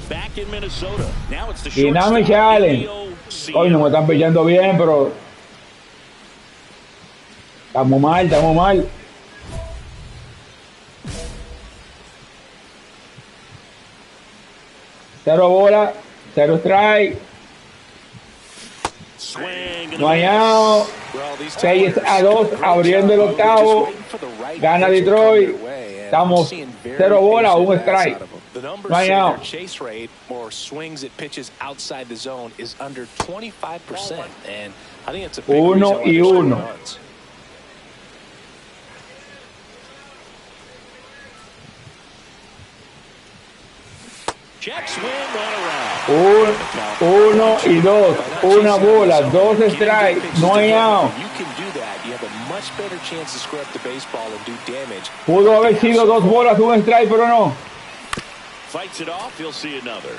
Back in Minnesota. Now it's the Dynamic Challenge. Hoy no me están pillando bien, pero estamos mal, estamos mal. Cero bola, 0 strike. No hay out. 6-2 abriendo el octavo. Gana Detroit. Estamos 0 bola, 1 strike. No hay out. Chase rate or swings at pitches outside the zone is under 25%, and I think it's a big 1-1. Check swing, run around. 1-2, una bola, 2 strikes, no hay out. You can do that. You have a much better chance to square up the baseball and do damage. Pudo haber sido 2 bolas, 1 strike, pero no. Fights it off, he'll see another.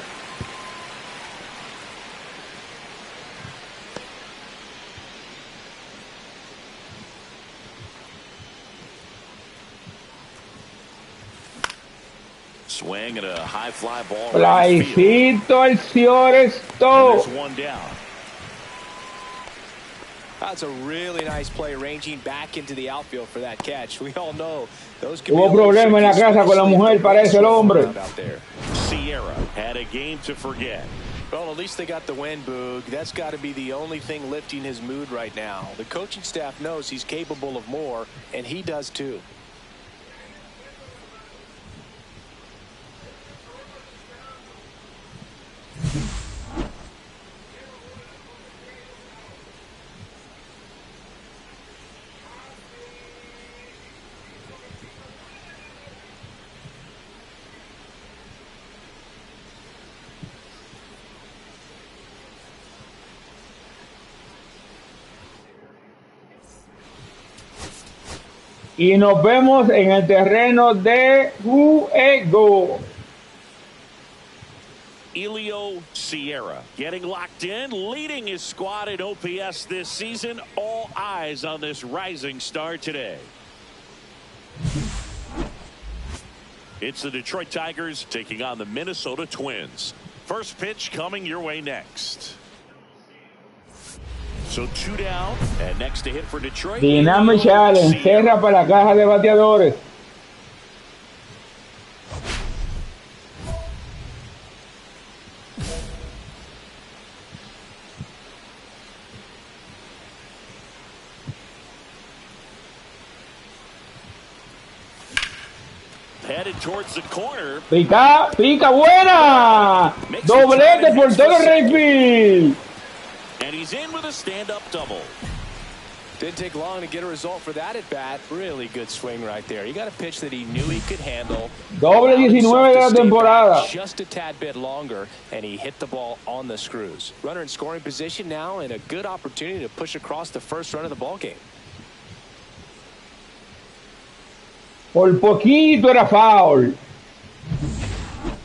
Swing and a high fly ball. Flycito el señor Esto. There's one down. That's a really nice play, ranging back into the outfield for that catch. We all know those can Hubo problema en la casa con la mujer, parece el hombre. Sierra had a game to forget. Well, at least they got the win, Boog. That's got to be the only thing lifting his mood right now. The coaching staff knows he's capable of more, and he does too. Y nos vemos en el terreno de juego. Elio Sierra getting locked in, leading his squad in OPS this season. All eyes on this rising star today. It's the Detroit Tigers taking on the Minnesota Twins. First pitch coming your way next. So 2 down, and next to hit for Detroit. Dynamic Challenge, cerra para la caja de bateadores. Headed towards the corner. Pica, pica, buena. Doblete por todo el Rayfield. And he's in with a stand-up double. Didn't take long to get a result for that at bat. Really good swing right there. He got a pitch that he knew he could handle. Doble 19 de la temporada. Just a tad bit longer, and he hit the ball on the screws. Runner in scoring position now, and a good opportunity to push across the first run of the ball game. Por poquito era foul.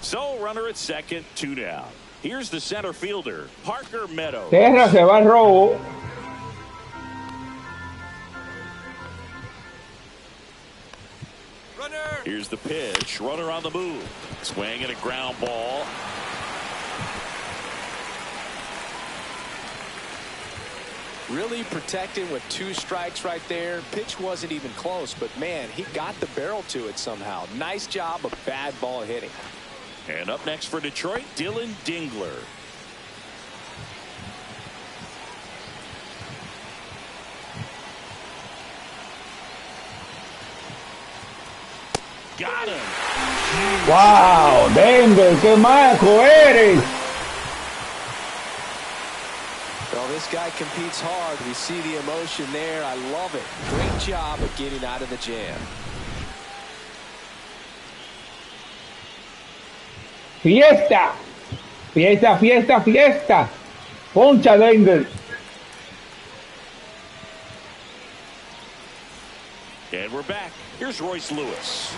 So runner at second, 2 down. Here's the center fielder, Parker Meadows. Terra se va al robo. Here's the pitch. Runner on the move. Swing and a ground ball. Really protecting with 2 strikes right there. Pitch wasn't even close, but man, he got the barrel to it somehow. Nice job of bad ball hitting. And up next for Detroit, Dylan Dingler. Got him. Wow, Denver, qué maco eres. Well, this guy competes hard. We see the emotion there. I love it. Great job of getting out of the jam. Fiesta. Fiesta, fiesta, fiesta. Poncha, Denver. And we're back. Here's Royce Lewis.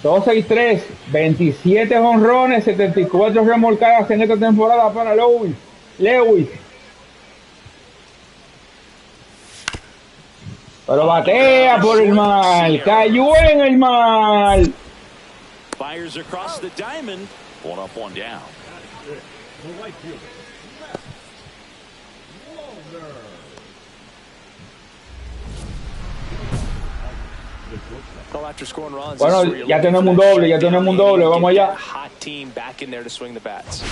$2.63, 27 jonrones, 74 remolcadas en esta temporada para Lewis. Pero batea por el mal, cayó en el mal. Fires across the diamond. 1 up, 1 down. Bueno, ya tenemos un doble, vamos allá. Hot team back in there to swing the bats.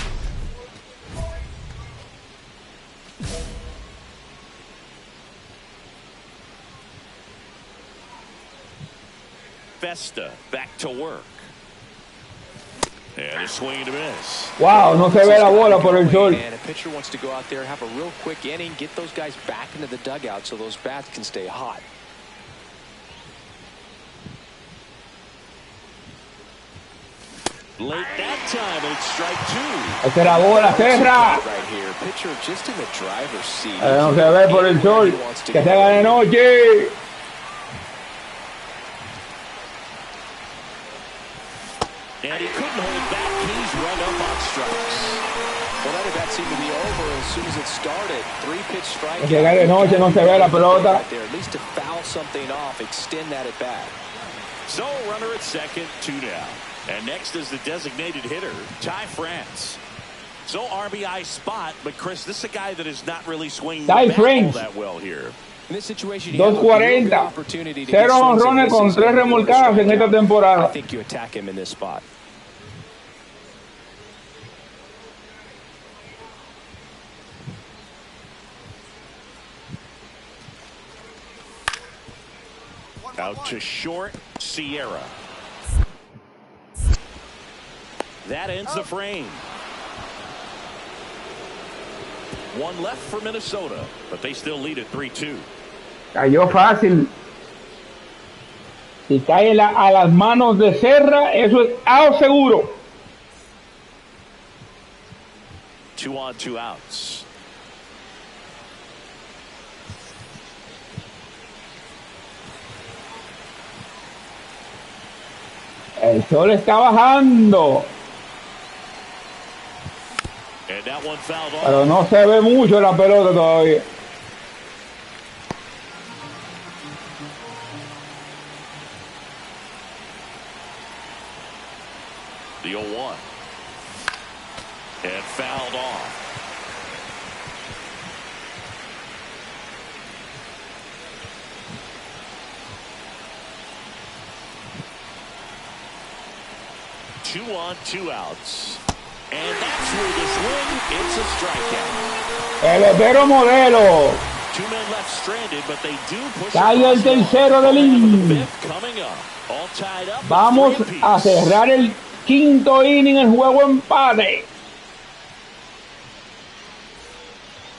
Festa back to work. And a swing and a miss. Wow, no se ve la bola por el sol. And a pitcher wants to go out there, have a real quick inning, get those guys back into the dugout so those bats can stay hot. Late that time, and it's strike 2. Esta es la bola, Serra. Right here, pitcher just in the driver's seat. No se ve por el sol. Que se haga de noche. And he couldn't hold back. He's run up on strikes. Well, that at bat seemed to be over as soon as it started. 3-pitch strike. Que se haga de noche, no se ve la pelota. Right there, at least to foul something off, extend that at bat. So runner at second, 2 down. And next is the designated hitter, Ty France. So RBI spot, but Chris, this is a guy that is not really swinging the bat all that well here. In this situation, 240, 0 jonrones con 3 remolcadas en esta temporada. I think you attack him in this spot. Out to short, Sierra. That ends the frame. 1 left for Minnesota, but they still lead at 3-2. Cayó fácil. Si cae a las manos de Serra, eso es out seguro. 2 on, 2 outs. El sol está bajando. And that one fouled off. Pero no se ve mucho la pelota todavía. The 0-1. And fouled off. Two on, 2 outs. And that's where the swing, it's a strikeout. Pelotero modelo. Two men left stranded, but they do push. Cae el tercero del inning. Vamos a cerrar el quinto inning, el juego empate.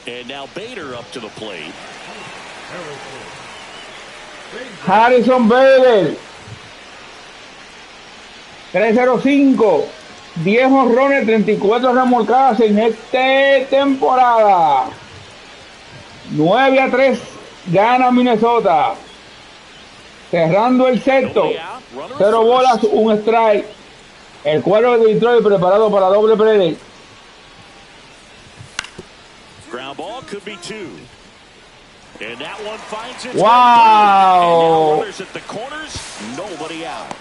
And now Bader up to the plate. Harrison Bader, 305, 10 honrones, 34 remolcadas en esta temporada. 9-3 gana Minnesota. Cerrando el sexto, 0 bolas, 1 strike. El cuadro de Detroit preparado para doble play. Ground ball could be 2. And that one finds its wow. And now runners at the corners, nobody out.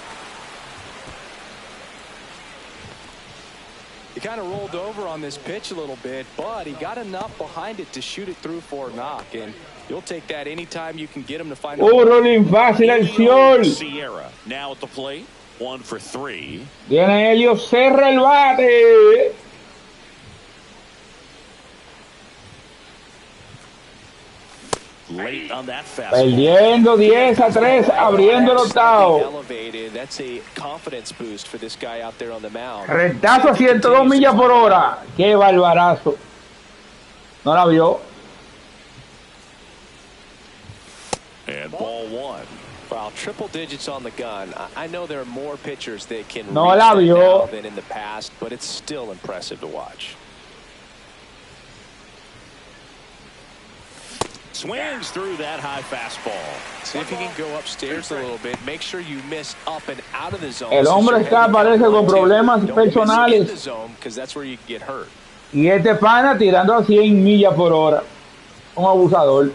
He kind of rolled over on this pitch a little bit, but he got enough behind it to shoot it through for a knock, and you'll take that anytime you can get him to find. Rolling fácil el Seol. Sierra now at the plate, 1 for 3. Viene Helio, cerra el bate. Late on that fastball. Perdiendo 10-3, abriendo el octavo. That's a confidence boost for this guy out there on the mound. Retazo a 102 millas por hora. Qué barbarazo. No la vio. And ball 1. Wow, triple digits on the gun. I know there are more pitchers that can no reach la that vio now than in the past, but it's still impressive to watch. Swings through that high fastball. See if you can go upstairs a little bit. Make sure you miss up and out of the zone. El hombre está, parece, con problemas personales. Because that's where you get hurt. Y este pana tirando a 100 millas por hora. Un abusador.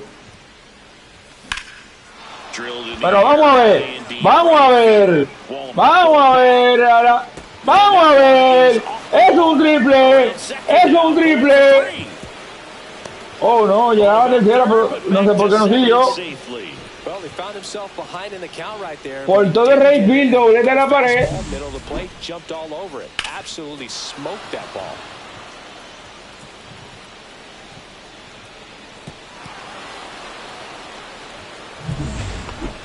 Pero vamos a ver. Vamos a ver. Vamos a ver ahora. Vamos a ver. Es un triple. Es un triple. Oh no, llegaba a tercera, pero no sé por qué no siguió. Por todo el right field, doblete a la pared.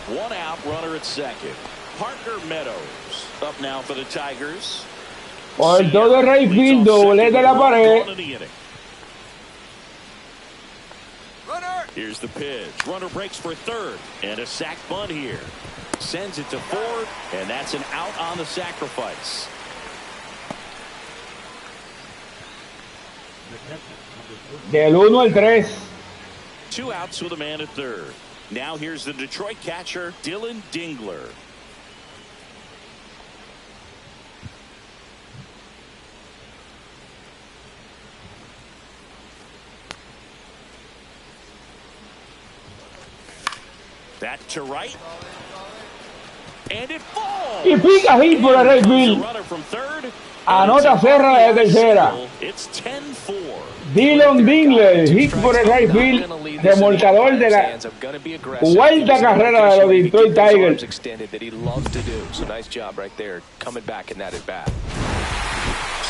One out, runner at second. Parker Meadows up now for the Tigers. Por todo el right field, doblete a la pared. Here's the pitch. Runner breaks for third. And a sac bunt here. Sends it to fourth. And that's an out on the sacrifice. Del 1 al 3. 2 outs with a man at third. Now here's the Detroit catcher, Dylan Dingler. That to right. And it falls. Y pica hit por el right field. Anota Serra de tercera. It's 10-4. Dylan Dingler, hit por el right field, remolcador de la cuarta carrera de los Detroit Tigers.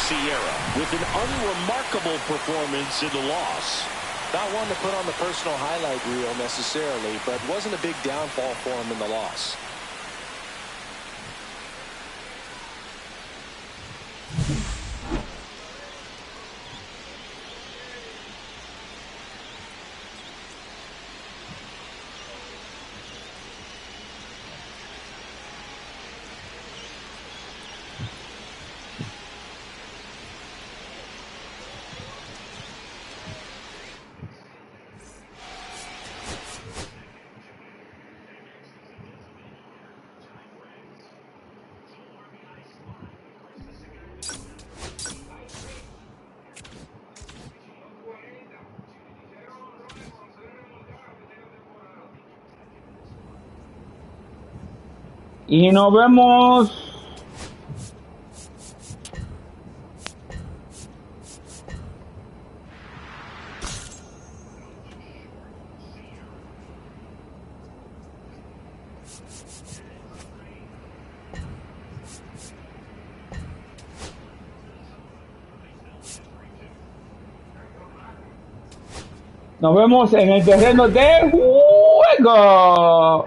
Sierra with an unremarkable performance in the loss. Not one to put on the personal highlight reel necessarily, but wasn't a big downfall for him in the loss. Y nos vemos. Nos vemos en el terreno de juego.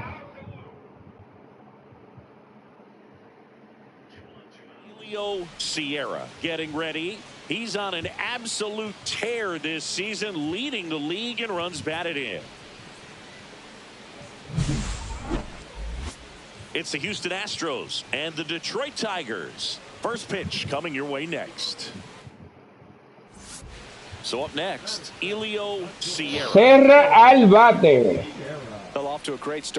Sierra getting ready. He's on an absolute tear this season, leading the league in runs batted in. It's the Houston Astros and the Detroit Tigers. First pitch coming your way next. So up next, Sierra. Serra al bate.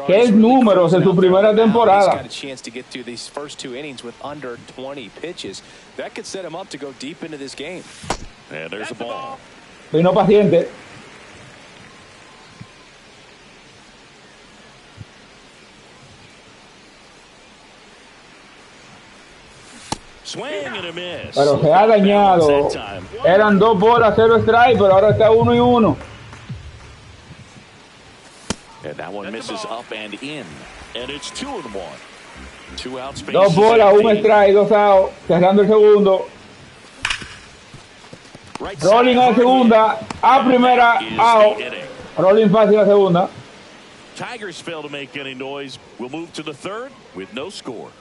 ¿Qué es números en su primera temporada? Got a chance to get through these first 2 innings with under 20 pitches. That could set him up to go deep into this game. And there's a ball. Vino paciente. Swing and a miss. Pero se ha dañado. Eran 2 bolas, 0 strike, pero ahora está 1-1. And that one misses up and in. And it's 2-1. 2 outs. 2 bolas, 1 strike, 2 outs. Cerrando el segundo. Rolling a segunda, a primera, out. Rolling fácil a segunda. Tigers fail to make any noise. We'll move to the third with no score.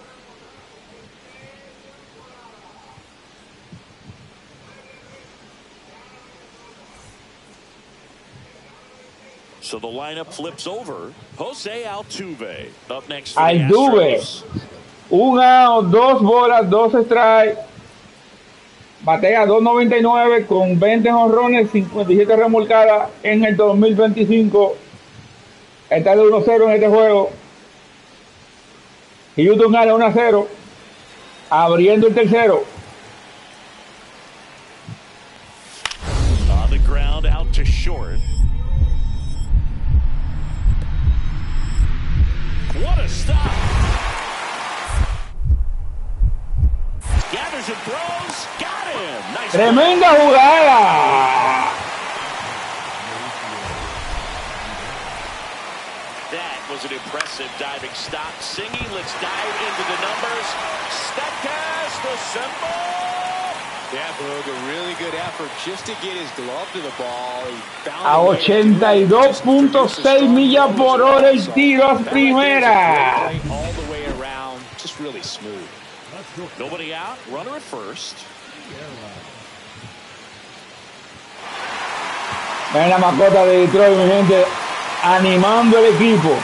So the lineup flips over. Jose Altuve up next for the Altuve. Astros. 1 out, 2 bolas, 2 strikes. Batea 2.99 con 20 jonrones, 57 remolcadas en el 2025. Está de 1-0 en este juego. Houston gana 1-0. Abriendo el tercero. On the ground, out to short. What a stop. Gathers and throws. Got him. Nice. Tremenda jugada. That was an impressive diving stop. Singing, let's dive into the numbers. Statcast assemble. Yeah, Boog, a really good effort just to get his glove to the ball. A 82.6 millas por hora el tiro a primera. All the way around, just really smooth. Nobody out, runner at first. Ven la mascota de Detroit, mi gente, animando el equipo.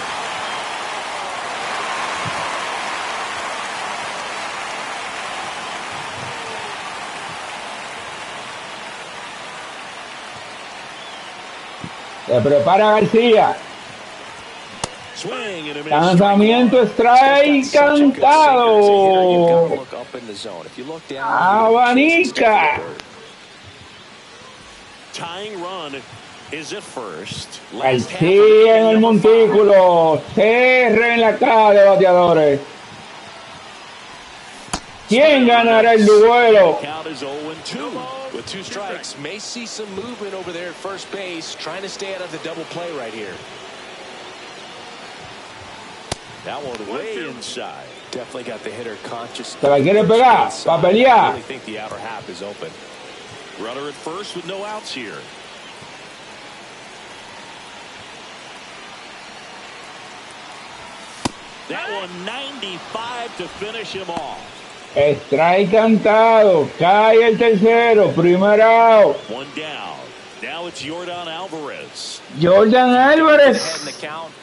Se prepara García. Lanzamiento, strike, cantado. Abanica. García en el montículo. Cerra en la cara de bateadores. ¿Quién ganará el duelo? With 2 strikes, may see some movement over there at first base, trying to stay out of the double play right here. That one way inside. Definitely got the hitter conscious. Se la quiere pegar, va a pelear. I really think the outer half is open. Runner at first with no outs here. That one 95 to finish him off. Strike cantado, cae el tercero, primer out. One down. Now it's Yordan Alvarez. Yordan Álvarez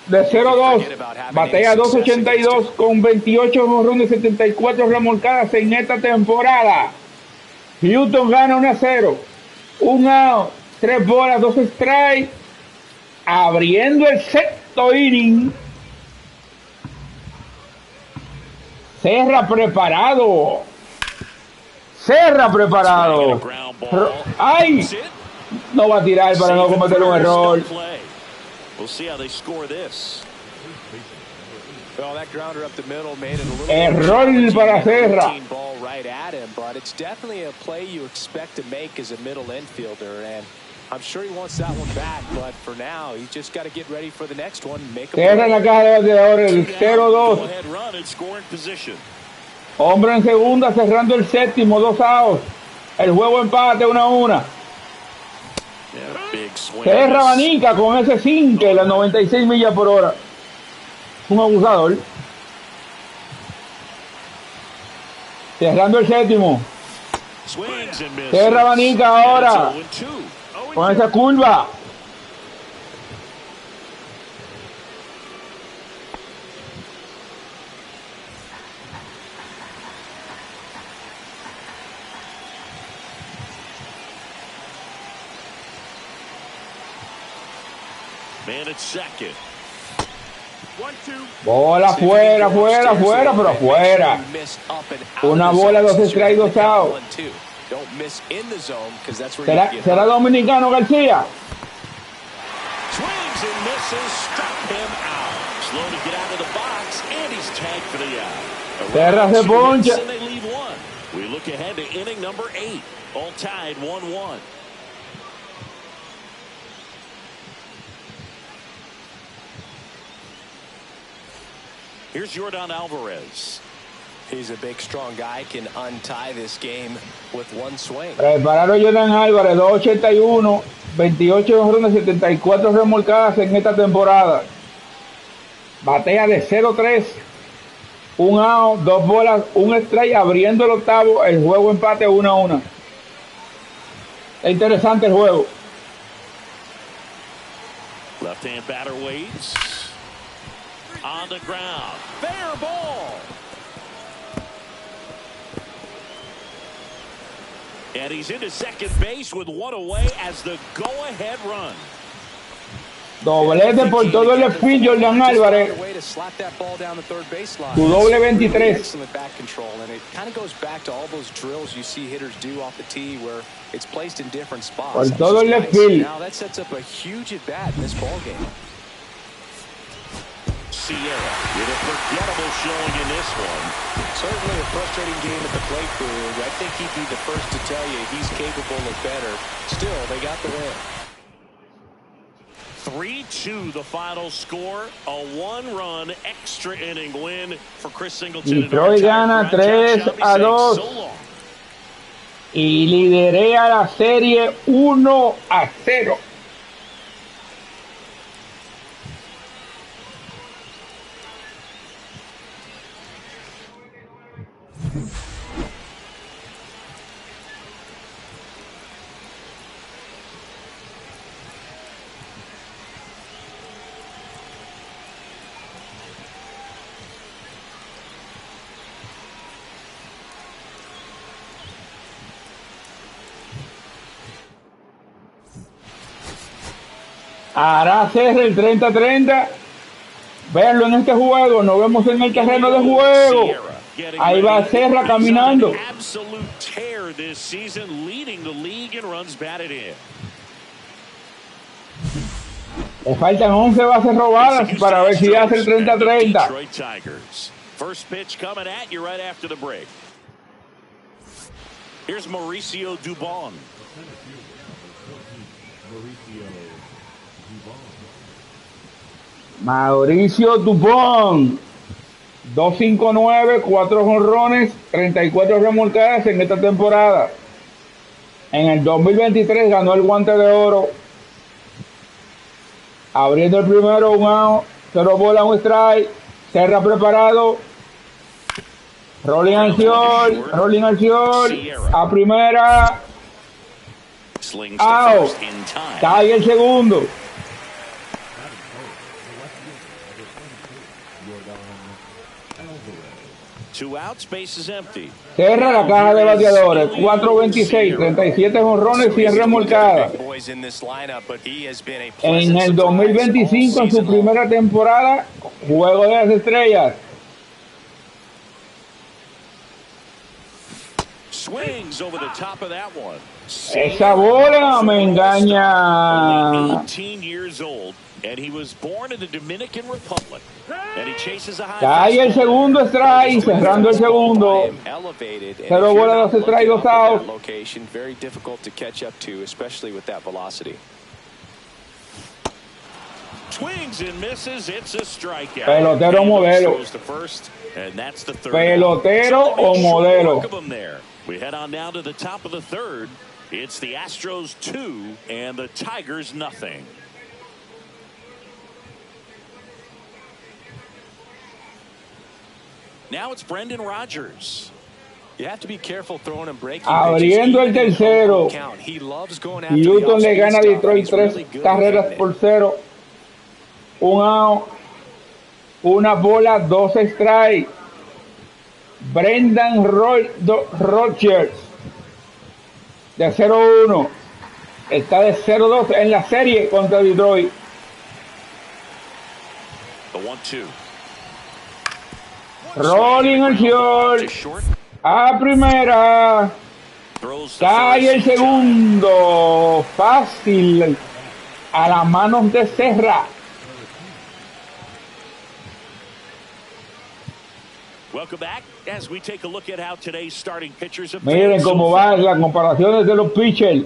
de 0-2, batea 2.82 con 28 jonrones, 74 remolcadas en esta temporada. Houston gana 1-0, 1 out, 3 bolas, 2 strikes, abriendo el sexto inning. Serra preparado. Serra preparado. ¡Ay! No va a tirar para no cometer un error. Error para Serra. I'm sure he wants that one back, but for now, he's just got to get ready for the next one. Cierra en la caja de bateadores, el 0-2. Hombre en segunda, cerrando el séptimo, 2 outs. El juego empate, 1-1. Big big swing. Terra abanica con ese sinque, las 96 millas por hora. Un abusador. Cerrando el séptimo. Terra abanica ahora. Con esa curva. Bola fuera, fuera, fuera, pero afuera. Una bola, 2 strikes, 2 outs. ¿Será dominicano García? Terra se poncha. We look ahead to inning number 8. All tied 1-1. Here's Jordan Alvarez. He's a big, strong guy. Can untie this game with one swing. Prepararon Jordan Álvarez, 281, 28 honrones, 74 remolcadas en esta temporada. Batea de 0-3, 1 out, 2 bolas, 1 strike, abriendo el octavo, el juego empate 1-1. Es interesante el juego. Left-hand batter waits. On the ground. Fair ball. And he's into second base with 1 away as the go-ahead run. Doblete por todo el spin, Jordan Álvarez. Tu doble 23. Por todo el spin. Sierra with a forgettable showing in this one. Certainly a frustrating game at the plate for him. I think he'd be the first to tell you he's capable of better. Still, they got the win. 3-2 the final score. A 1-run extra inning win for Chris Singleton. Estoy gana 3-2. Y liderea la serie 1-0. Hará cierre el 30-30. Véanlo en este juego. Nos vemos en el terreno de juego. Ahí va Serra caminando. Le faltan 11 bases robadas para ver si hace el 30-30. First pitch coming at you right after the break. Here's Mauricio Dubon. Mauricio Dubon, 259, 4 jonrones, 34 remolcadas en esta temporada. En el 2023 ganó el guante de oro. Abriendo el primero, 1 out, 0 bola, 1 strike. Serra preparado. Rolling acción, a primera. Out. Cae el segundo. Serra la caja de bateadores, 426, 37 jonrones, 100 remolcadas. En el 2025, en su primera temporada, Juego de las Estrellas. Esa bola me engaña. Cae el segundo strike, cerrando el segundo. 0 bola, 2 strikes, 2 outs. Pelotero modelo. Pelotero o modelo. We head on down to the top of the third. It's the Astros 2 and the Tigers nothing. Now it's Brendan Rodgers. You have to be careful throwing and breaking. Abriendo el tercero. Houston le gana a Detroit 3 carreras por 0. Un out. Una bola, 2 strikes. Brendan Rodgers de 0-1. Está de 0-2 en la serie contra Detroit. The 1-2. Rolling el short. A primera. Cae el segundo. Fácil. A las manos de Serra. Welcome back as we take a look at how today's starting pitchers have Miren cómo van las comparaciones de los pitchers.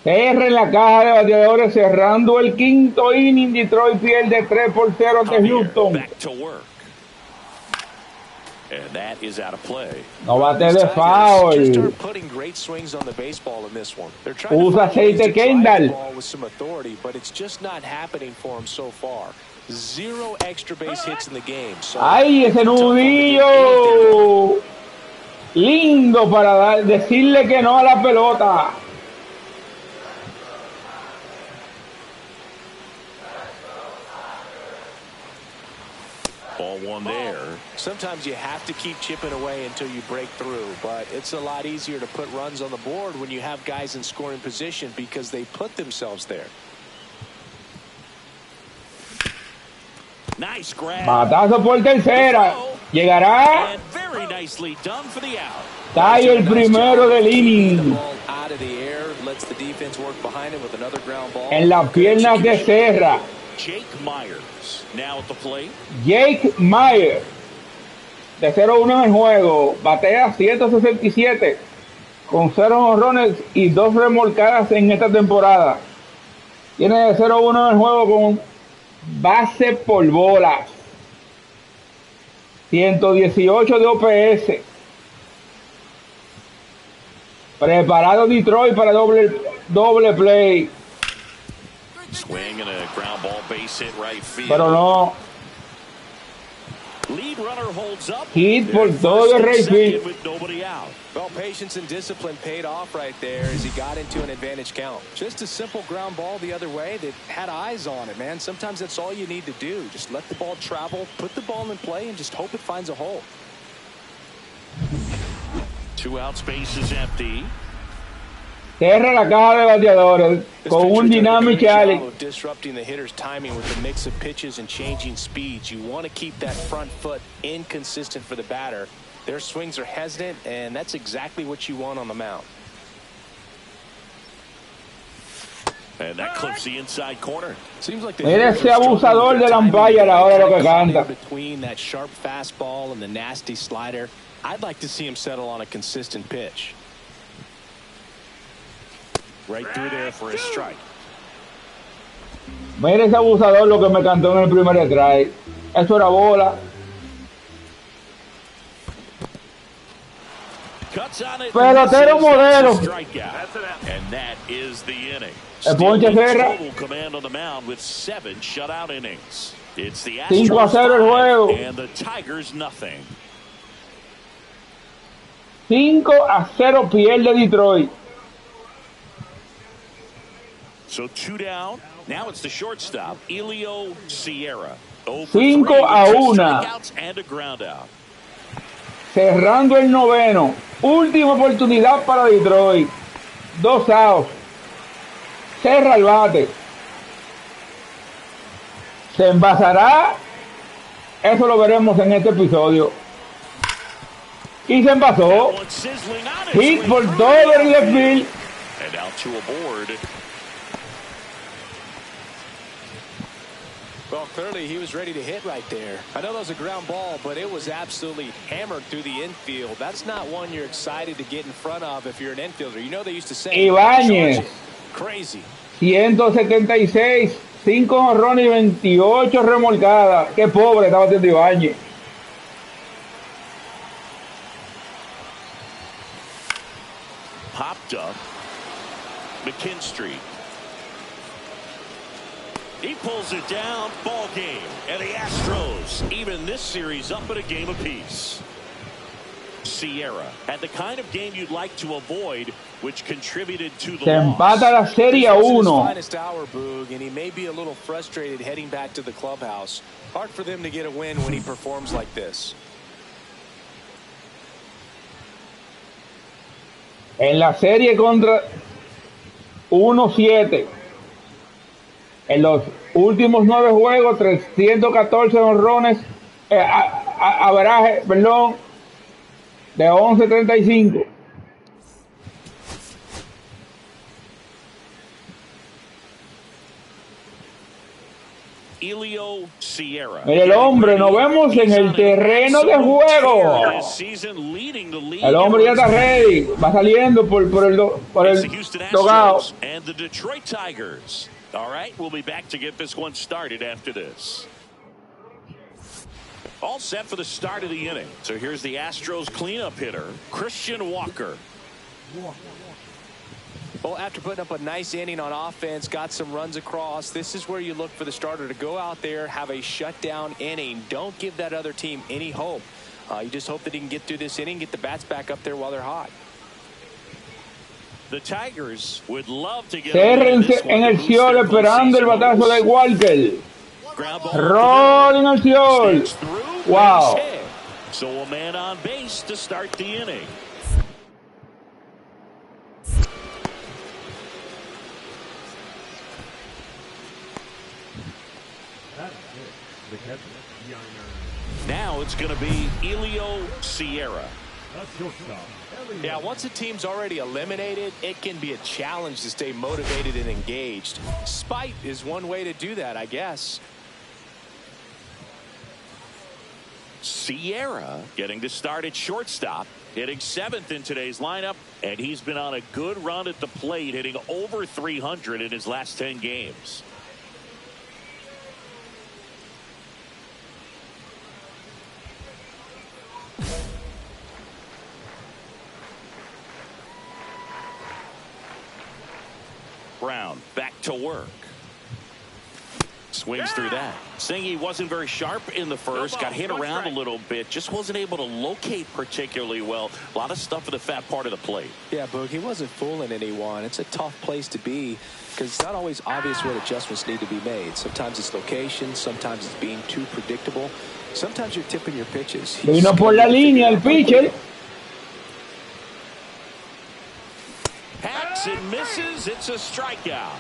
Serra en la caja de bateadores cerrando el quinto inning. Detroit pierde 3-0 ante Houston. And that is out of play. No bate de foul. Usa aceite Kendall. With some authority, but it's just not happening for him so far. 0 extra base hits in the game. So ¡ay, ese nudillo! Lindo para decirle que no a la pelota. Ball one there. Sometimes you have to keep chipping away until you break through, but it's a lot easier to put runs on the board when you have guys in scoring position because they put themselves there. Nice grab. Batazo por tercera. Llegará. And very nicely done for the out. Cae el primero del inning. En las piernas de Serra. Jake Myers now at the plate. Jake Myers de 0-1 en el juego, batea 167 con 0 jonrones y 2 remolcadas en esta temporada. Tiene de 0-1 en el juego con base por bolas, 118 de OPS. Preparado Detroit para doble play. Swing and a ground ball base hit right field. Pero no. Lead runner holds up. Hit por todo el right field. With nobody out. Well, patience and discipline paid off right there as he got into an advantage count. Just a simple ground ball the other way that had eyes on it, man. Sometimes that's all you need to do. Just let the ball travel, put the ball in play, and just hope it finds a hole. 2 out, space is empty. Cierra la caja de bateadores con un dynamic challenge. Disrupting the hitter's timing with a mix of pitches and changing speeds. You want to keep that front foot inconsistent for the batter. Their swings are hesitant, and that's exactly what you want on the mound. And that clips the inside corner. Seems like Mira ese abusador del umpire a la hora lo que canta. Between that sharp fastball and the nasty slider, I'd like to see him settle on a consistent pitch. Right through there for a strike. Mira ese abusador lo que me cantó en el primer strike. Eso era bola. Pelotero modelo. And that is the inning. El ponche Serra. Total command on the mound with 7 shutout innings. It's the 5-0 el juego. And the Tigers nothing. 5-0 pierde Detroit. So 2 down. Now it's the shortstop, Elio Sierra. 5-1. And a ground out. Cerrando el noveno. Última oportunidad para Detroit. 2 outs. Cerra el bate. ¿Se envasará? Eso lo veremos en este episodio. Y se envasó. Hit por todo el left field. And out to a board. Well, clearly he was ready to hit right there. I know that was a ground ball, but it was absolutely hammered through the infield. That's not one you're excited to get in front of if you're an infielder. You know they used to say, Ibáñez, crazy. 176, 5 honrones y 28 remolcadas. Qué pobre estaba haciendo Ibáñez. Popped up. McKinstry. He pulls it down. Ball game. And the Astros even this series up at a game apiece. Sierra had the kind of game you'd like to avoid, which contributed to the Se empata la serie a 1. Finest hour, Boog, and he may be a little frustrated heading back to the clubhouse. Hard for them to get a win when he performs like this. En la serie contra 1-7. En los últimos 9 juegos, 314 honrones, averaje, perdón, de 11.35. Mira el hombre, nos vemos en el terreno de juego. El hombre ya está ready, va saliendo por el dogado. And the Detroit Tigers. All right, we'll be back to get this one started after this. All set for the start of the inning. So here's the Astros cleanup hitter, Christian Walker. Well, after putting up a nice inning on offense, got some runs across, this is where you look for the starter to go out there, have a shutdown inning. Don't give that other team any hope. You just hope that he can get through this inning, get the bats back up there while they're hot. The Tigers would love to get Cérrense en el cielo esperando el batazo de Walker. Rolling al cielo. Wow. So a man on base to start the inning. Now it's going to be Elio Sierra. Yeah, once a team's already eliminated, it can be a challenge to stay motivated and engaged. Spite is one way to do that, I guess. Sierra getting to start at shortstop, hitting 7th in today's lineup, and he's been on a good run at the plate, hitting over 300 in his last 10 games. Brown back to work. Swings through that. Saying he wasn't very sharp in the first, got hit around a little bit, just wasn't able to locate particularly well. A lot of stuff in the fat part of the plate. Yeah, Boog, he wasn't fooling anyone. It's a tough place to be because it's not always obvious what adjustments need to be made. Sometimes it's location, sometimes it's being too predictable. Sometimes you're tipping your pitches. Vino por la línea el pitcher. Hacks and misses. It's a strikeout.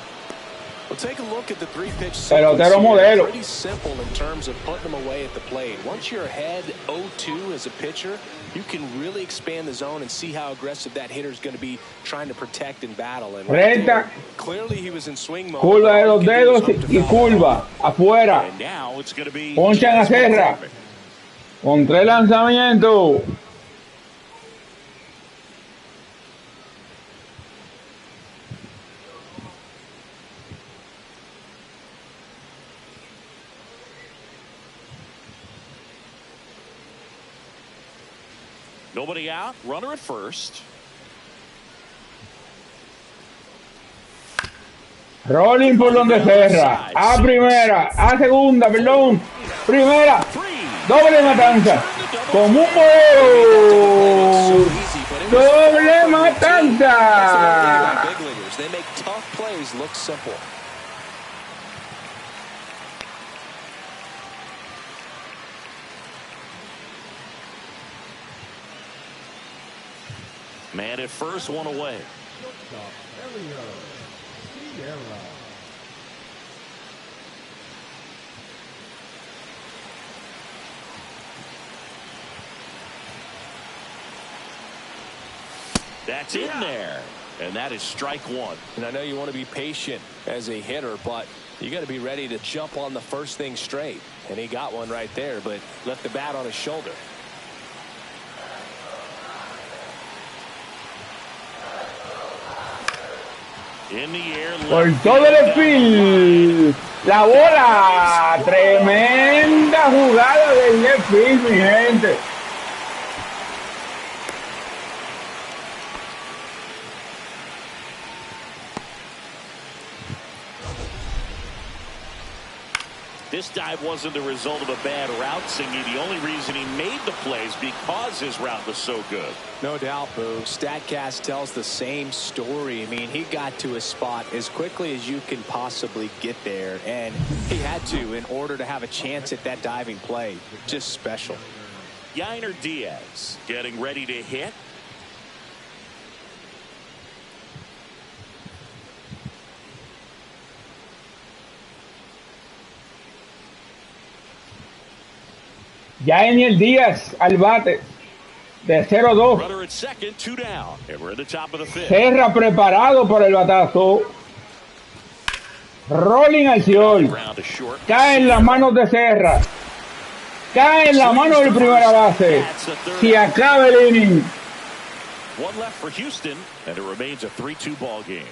Well, take a look at the 3-pitch Pelotero modelo. Pretty simple in terms of putting them away at the plate. Once you're ahead 0-2 as a pitcher, you can really expand the zone and see how aggressive that hitter is going to be trying to protect and battle. And right there, clearly he was in swing mode. Curva de los dedos y curva afuera. Ponchan a Serra. Con 3 lanzamientos. Nobody out, runner at first. Rolling por donde Serra. A primera, a segunda, perdón. Primera. Doble matanza. Como un modelo. Doble matanza. They make tough plays look simple. Man at first, one away. That's in there. And that is strike one. And I know you want to be patient as a hitter, but You got to be ready to jump on the first thing straight. And he got one right there, but left the bat on his shoulder. In the air, por todo el field. La bola. Tremenda jugada del left field, mi gente. This dive wasn't the result of a bad route, Singy. The only reason he made the plays because his route was so good. No doubt, Boo. StatCast tells the same story. I mean, he got to his spot as quickly as you can possibly get there, and he had to in order to have a chance at that diving play. Just special. Yainer Diaz getting ready to hit. Yainer Díaz al bate de 0-2. Runner at second, 2 down. And we're at the top of the fifth. Serra preparado para el batazo. Rolling acción. Cae en las manos de Serra. Cae en las manos del primera base. Si acaba el inning. One left for Houston, and it remains a 3-2 ball game.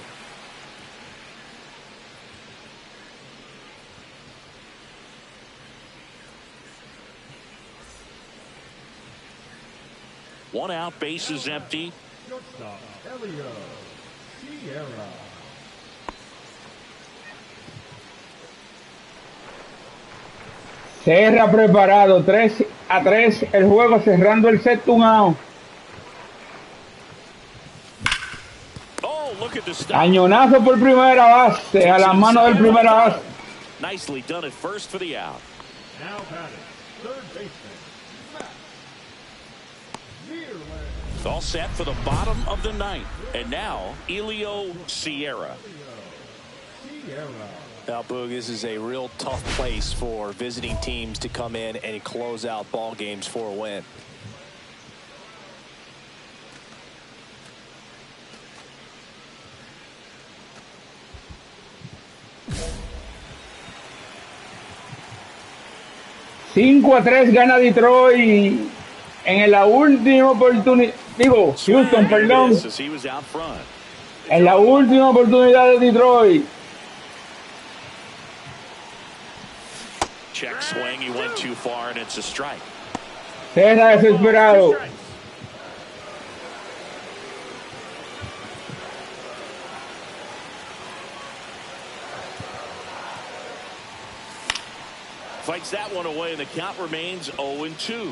One out, base is empty. Shortstop, Elio Sierra. Serra preparado, 3-3 el juego, cerrando el séptimo out. Oh, look at the stop. Cañonazo por primera base, a las manos del primera base. Nicely done at first for the out. Now batting, third baseman, Matt Nearland. It's all set for the bottom of the ninth. And now, Elio Sierra. Sierra. Now, Boog, this is a real tough place for visiting teams to come in and close out ball games for a win. Cinco a 3 gana Detroit en la última oportunidad. Digo, Houston, perdón. En la última oportunidad de Detroit. Check swing, he went too far and it's a strike. Serra desesperado. Fights that one away and the count remains 0-2.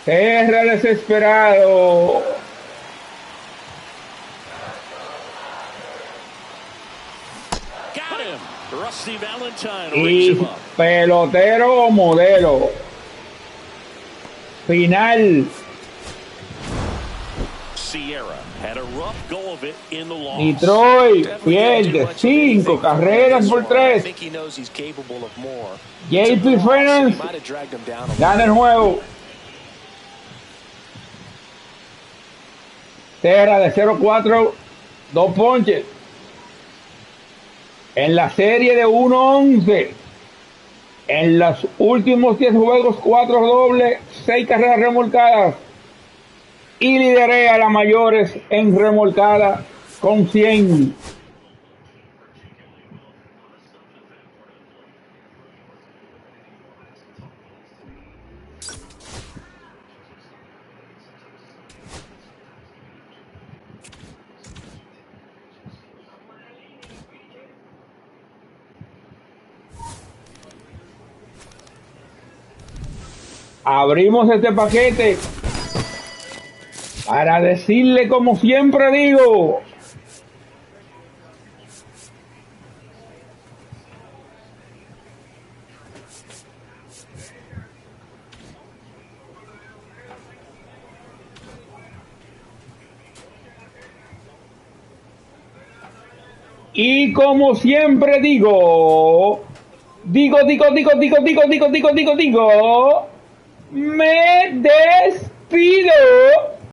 Serra desesperado. Got him. Rusty Valentine Y rings him up. pelotero modelo. Final. Sierra had a rough go of it in the loss. Detroit pierde 5 carreras por 3. JP Finance gana el juego. Serra de 0-4, 2 ponches. En la serie de 1-11, en los últimos 10 juegos, 4 dobles, 6 carreras remolcadas. Y liderea a las mayores en remolcada con 100. Abrimos este paquete para decirle, como siempre digo, y como siempre digo, me despido.